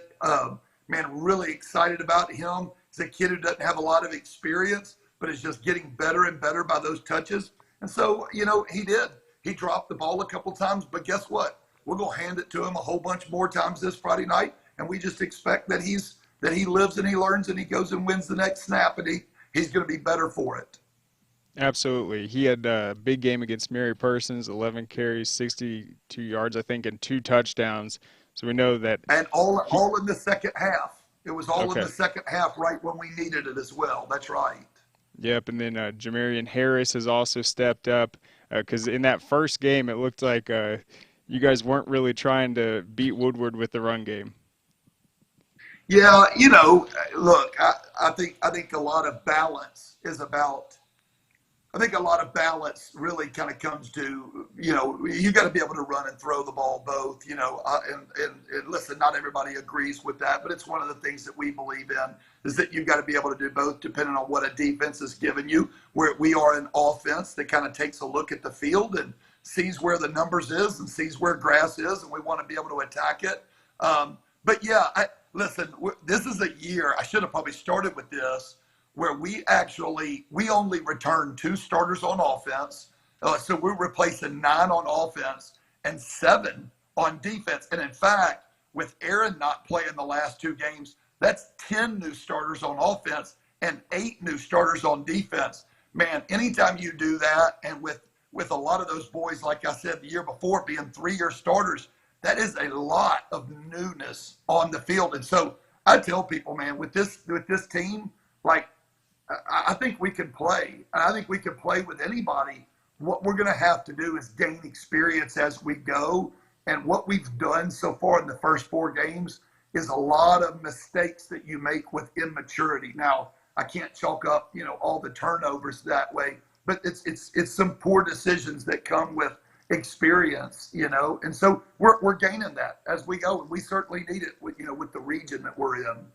man, really excited about him. He's a kid who doesn't have a lot of experience, but is just getting better and better by those touches. And so, he did. He dropped the ball a couple times, but guess what? We're going to hand it to him a whole bunch more times this Friday night, and we just expect that he lives and he learns and he goes and wins the next snap, and he's going to be better for it. Absolutely. He had a big game against Mary Persons, 11 carries, 62 yards, I think, and 2 touchdowns. So we know that. And all in the second half. It was all Okay. in the second half, right when we needed it as well. That's right. Yep, and then Jamarian Harris has also stepped up because in that first game it looked like you guys weren't really trying to beat Woodward with the run game. Yeah, look, I think a lot of balance is about. I think a lot of balance really kind of comes to, you got to be able to run and throw the ball both, and listen, not everybody agrees with that, but it's one of the things that we believe in is that you got to be able to do both depending on what a defense is giving you. Where we are an offense that kind of takes a look at the field and sees where the numbers is and sees where grass is, and we want to be able to attack it. But yeah, listen, this is a year, I should have probably started with this, where we only return 2 starters on offense. So we're replacing 9 on offense and 7 on defense. And in fact, with Aaron not playing the last 2 games, that's 10 new starters on offense and 8 new starters on defense. Man, anytime you do that, and with a lot of those boys, like I said, the year before being 3-year starters, that is a lot of newness on the field. And so I tell people, man, with this team, like, I think we can play. And I think we can play with anybody. What we're going to have to do is gain experience as we go. And what we've done so far in the first 4 games is a lot of mistakes that you make with immaturity. Now, I can't chalk up, all the turnovers that way, but it's some poor decisions that come with experience, And so we're gaining that as we go. And we certainly need it with the region that we're in.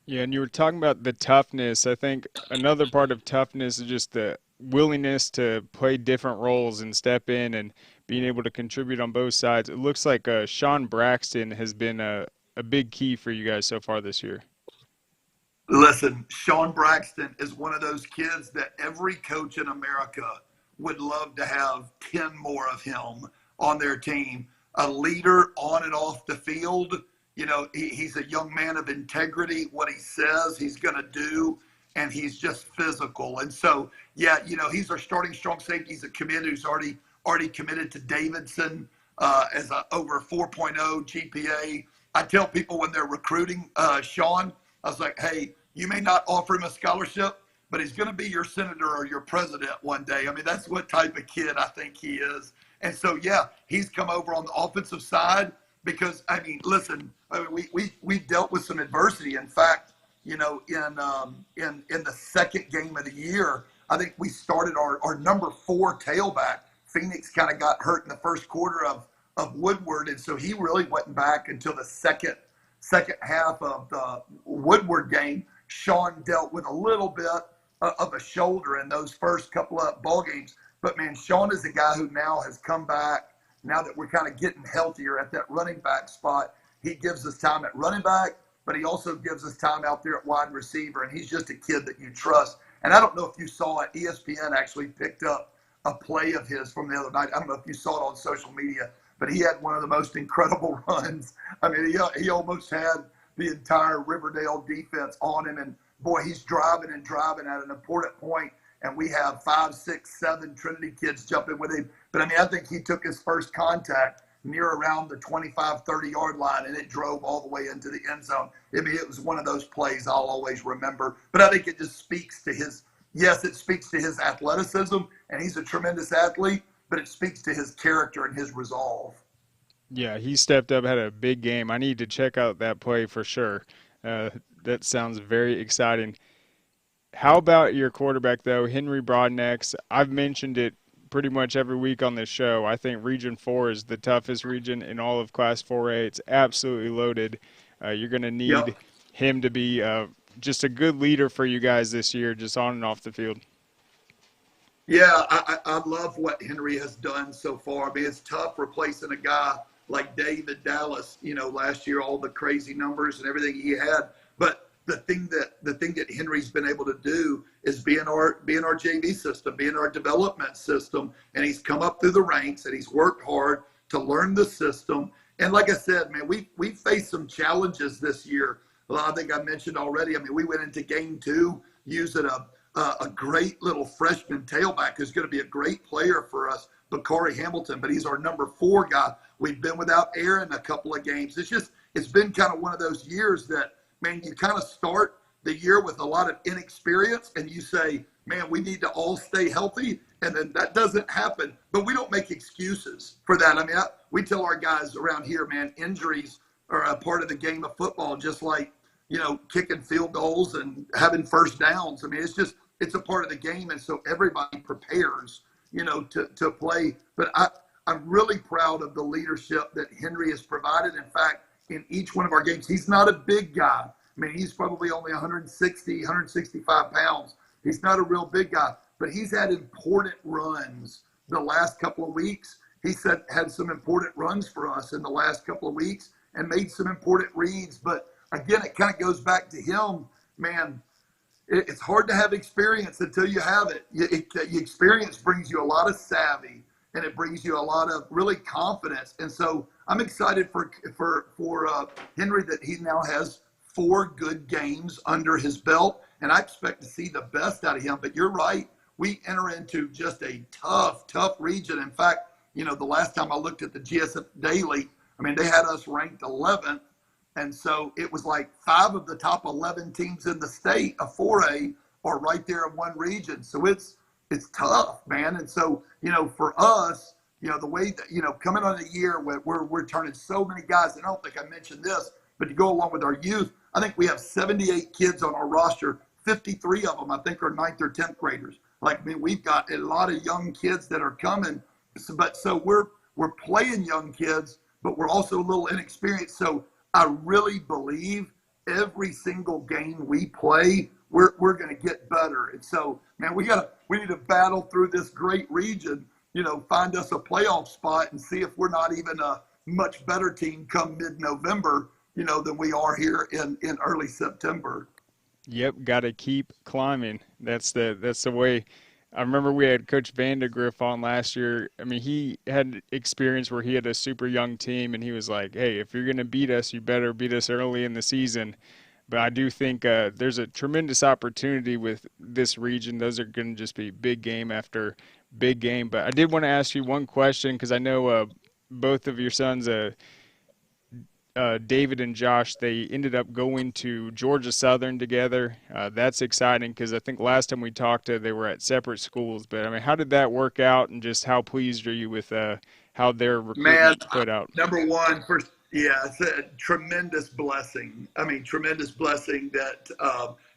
Yeah, and you were talking about the toughness. I think another part of toughness is just the willingness to play different roles and step in and being able to contribute on both sides. It looks like Sean Braxton has been a big key for you guys so far this year. Listen, Sean Braxton is one of those kids that every coach in America would love to have 10 more of him on their team. A leader on and off the field. He's a young man of integrity. What he says, he's going to do, and he's just physical. And so, yeah, he's our starting strong safety. He's a committed who's already committed to Davidson as a over 4.0 GPA. I tell people when they're recruiting Sean, I was like, hey, you may not offer him a scholarship, but he's going to be your senator or your president one day. I mean, that's what type of kid I think he is. And so, yeah, he's come over on the offensive side. Because, listen, we dealt with some adversity. In fact, in the second game of the year, I think we started our number 4 tailback. Phoenix kind of got hurt in the first quarter of Woodward, and so he really wasn't back until the second half of the Woodward game. Sean dealt with a little bit of a shoulder in those first couple of ball games. But, man, Sean is a guy who now has come back. Now that we're kind of getting healthier at that running back spot, he gives us time at running back, but he also gives us time out there at wide receiver, and he's just a kid that you trust. And I don't know if you saw it, ESPN actually picked up a play of his from the other night. I don't know if you saw it on social media, but he had one of the most incredible runs. He almost had the entire Riverdale defense on him, and boy, he's driving at an important point. And we have 5, 6, 7 Trinity kids jumping with him. But, I think he took his first contact near around the 25, 30-yard line, and it drove all the way into the end zone. It was one of those plays I'll always remember. But I think it just speaks to it speaks to his athleticism, and he's a tremendous athlete, but it speaks to his character and his resolve. Yeah, he stepped up, had a big game. I need to check out that play for sure. That sounds very exciting. How about your quarterback, though, Henry Broadnex? I've mentioned it pretty much every week on this show. I think Region 4 is the toughest region in all of Class 4A. It's absolutely loaded. You're going to need him to be just a good leader for you guys this year, just on and off the field. Yeah, I love what Henry has done so far. It's tough replacing a guy like David Dallas, last year, all the crazy numbers and everything he had. But the thing that Henry's been able to do is be in our JV system, be in our development system, and he's come up through the ranks and he's worked hard to learn the system. And like I said, man, we faced some challenges this year. Well, I think I mentioned already. I mean, we went into game 2 using a great little freshman tailback who's going to be a great player for us, Bakari Hamilton, but he's our number 4 guy. We've been without Aaron a couple of games. It's been kind of one of those years that, man, you kind of start the year with a lot of inexperience and you say, man, we need to all stay healthy. And then that doesn't happen. But we don't make excuses for that. I mean, we tell our guys around here, man, injuries are a part of the game of football, just like, kicking field goals and having first downs. I mean, it's a part of the game. And so everybody prepares, to play. But I'm really proud of the leadership that Henry has provided. In fact, in each one of our games, he's not a big guy. I mean, he's probably only 165 pounds. He's not a real big guy, but he's had important runs the last couple of weeks. He had some important runs for us in the last couple of weeks and made some important reads. But again, it kind of goes back to him, man. It's hard to have experience until you have it. Experience brings you a lot of savvy, and it brings you a lot of really confidence. And so I'm excited for Henry that he now has 4 good games under his belt, and I expect to see the best out of him. But you're right. We enter into just a tough region. In fact, the last time I looked at the GSF Daily, I mean, they had us ranked 11th. And so it was like 5 of the top 11 teams in the state of 4A are right there in one region. So it's tough, man. And so, for us, the way that, coming on a year where we're turning so many guys, and I don't think I mentioned this, but to go along with our youth, I think we have 78 kids on our roster. 53 of them, I think, are 9th or 10th graders. Like, I mean, we've got a lot of young kids that are coming. So we're playing young kids, but we're also a little inexperienced. So I really believe every single game we play, we're going to get better. And so, man, we need to battle through this great region, find us a playoff spot and see if we're not even a much better team come mid-November, than we are here in early September. Yep, got to keep climbing. That's the way. I remember we had Coach Vandegrift on last year. I mean, he had experience where he had a super young team, and he was like, hey, if you're going to beat us, you better beat us early in the season. But I do think there's a tremendous opportunity with this region. Those are going to just be big game after big game. But I did want to ask you one question because I know both of your sons, David and Josh, they ended up going to Georgia Southern together. That's exciting because I think last time we talked, they were at separate schools. But, I mean, how did that work out, and just how pleased are you with how their recruitment put out? Number one, first, it's a tremendous blessing. I mean, tremendous blessing that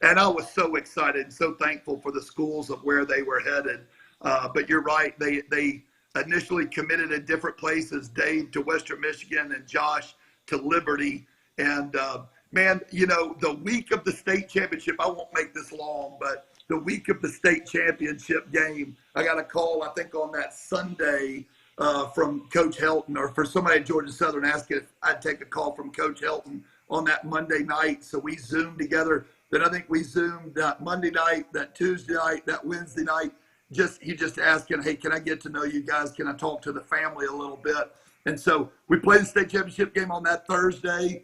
and I was so excited and so thankful for the schools of where they were headed. But you're right. They initially committed at different places, Dave to Western Michigan and Josh to Liberty. And, man, the week of the state championship, I won't make this long, but the week of the state championship game, I got a call, I think, on that Sunday from Coach Helton, or for somebody at Georgia Southern asking if I'd take a call from Coach Helton on that Monday night. So we Zoomed together. Then I think we Zoomed that Monday night, that Tuesday night, that Wednesday night. He just asking, hey, can I get to know you guys? Can I talk to the family a little bit? And so we played the state championship game on that Thursday.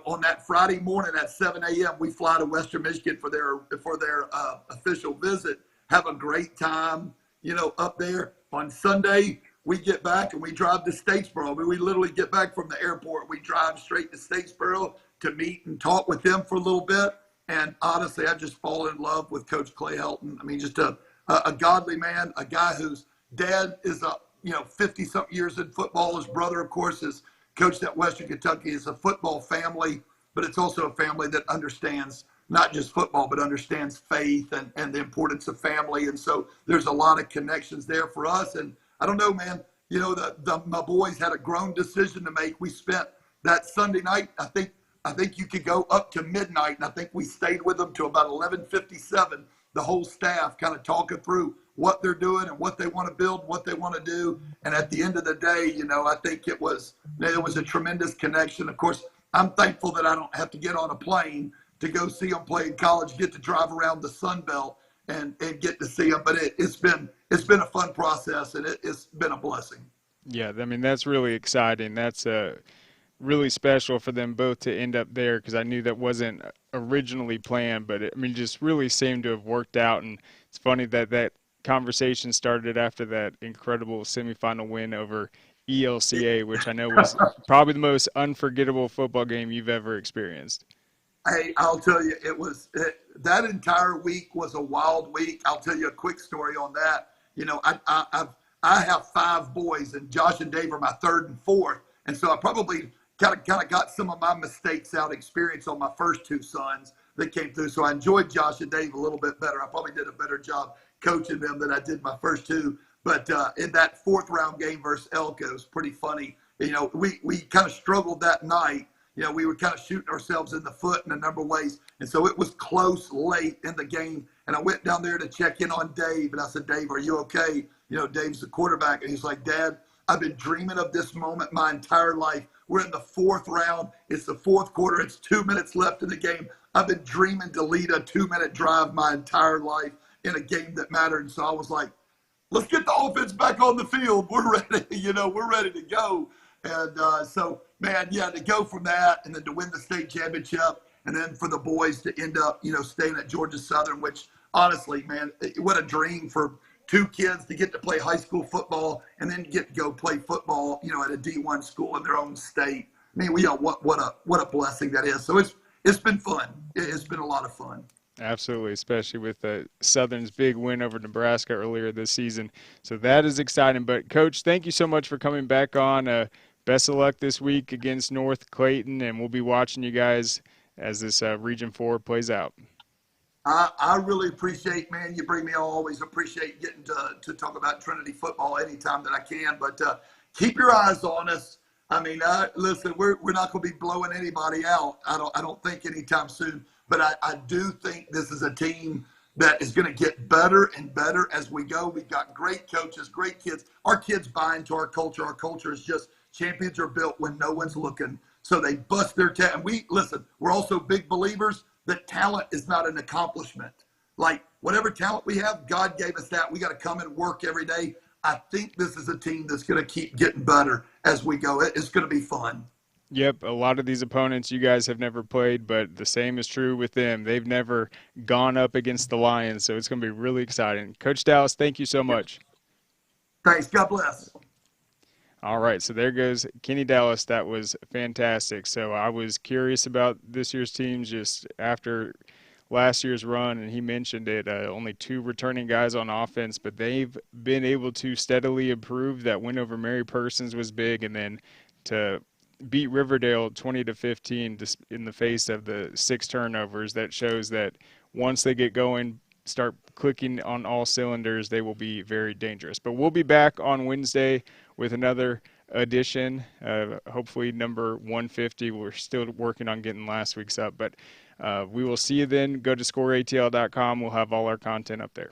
On that Friday morning at 7 a.m., we fly to Western Michigan for their official visit. Have a great time, up there. On Sunday, we get back and we drive to Statesboro. I mean, we literally get back from the airport. We drive straight to Statesboro to meet and talk with them for a little bit. And honestly, I just fall in love with Coach Clay Helton. I mean, just a godly man, a guy whose dad is 50-something years in football. His brother, of course, is coached at Western Kentucky. It's a football family, but it's also a family that understands not just football, but understands faith and the importance of family. And so there's a lot of connections there for us. And I don't know, man, my boys had a grown decision to make. We spent that Sunday night, I think you could go up to midnight, and I think we stayed with them till about 11:57. the whole staff kind of talking through what they're doing and what they want to build, what they want to do. And at the end of the day, I think it was a tremendous connection. Of course, I'm thankful that I don't have to get on a plane to go see them play in college, get to drive around the Sun Belt and get to see them. But it's been a fun process, and it's been a blessing. Yeah, I mean, that's really exciting. That's really special for them both to end up there, because I knew that wasn't originally planned, but just really seemed to have worked out. And it's funny that conversation started after that incredible semifinal win over ELCA, which I know was probably the most unforgettable football game you've ever experienced. Hey, I'll tell you, that entire week was a wild week. I'll tell you a quick story on that. I have 5 boys, and Josh and Dave are my 3rd and 4th, and so I probably kind of got some of my mistakes out experience on my first 2 sons that came through. So I enjoyed Josh and Dave a little bit better. I probably did a better job coaching them than I did my first 2. But in that 4th round game versus Elko, it was pretty funny. We kind of struggled that night. We were kind of shooting ourselves in the foot in a number of ways. And so it was close late in the game. And I went down there to check in on Dave. And I said, Dave, are you okay? Dave's the quarterback. And he's like, Dad, I've been dreaming of this moment my entire life. We're in the 4th round. It's the 4th quarter. It's 2 minutes left in the game. I've been dreaming to lead a 2-minute drive my entire life in a game that mattered. And so I was like, let's get the offense back on the field. We're ready. We're ready to go. And so, man, yeah, to go from that and then to win the state championship, and then for the boys to end up, staying at Georgia Southern, which honestly, man, what a dream for 2 kids to get to play high school football and then get to go play football, at a D1 school in their own state. I mean, what a blessing that is. So it's been fun. It's been a lot of fun. Absolutely, especially with Southern's big win over Nebraska earlier this season. So that is exciting. But, Coach, thank you so much for coming back on. Best of luck this week against North Clayton, and we'll be watching you guys as this Region 4 plays out. I really appreciate, man, you bring me on. I always appreciate getting to talk about Trinity football anytime that I can. But keep your eyes on us. I mean, listen, we're not going to be blowing anybody out. I don't think anytime soon. But I do think this is a team that is going to get better and better as we go. We've got great coaches, great kids. Our kids buy into our culture. Our culture is just champions are built when no one's looking. So they bust their talent. And we're also big believers that talent is not an accomplishment. Like whatever talent we have, God gave us that. We got to come and work every day. I think this is a team that's going to keep getting better as we go. It's going to be fun. Yep, a lot of these opponents you guys have never played, but the same is true with them. They've never gone up against the Lions, so it's going to be really exciting. Coach Dallas, thank you so much. Thanks. God bless. All right, so there goes Kenny Dallas. That was fantastic. So I was curious about this year's team just after last year's run, and he mentioned it, only 2 returning guys on offense, but they've been able to steadily improve. That win over Mary Persons was big, and then to beat Riverdale 20-15 in the face of the 6 turnovers, that shows that once they get going, start clicking on all cylinders, they will be very dangerous. But we'll be back on Wednesday with another edition, hopefully number 150. We're still working on getting last week's up, but we will see you then. Go to scoreatl.com. We'll have all our content up there.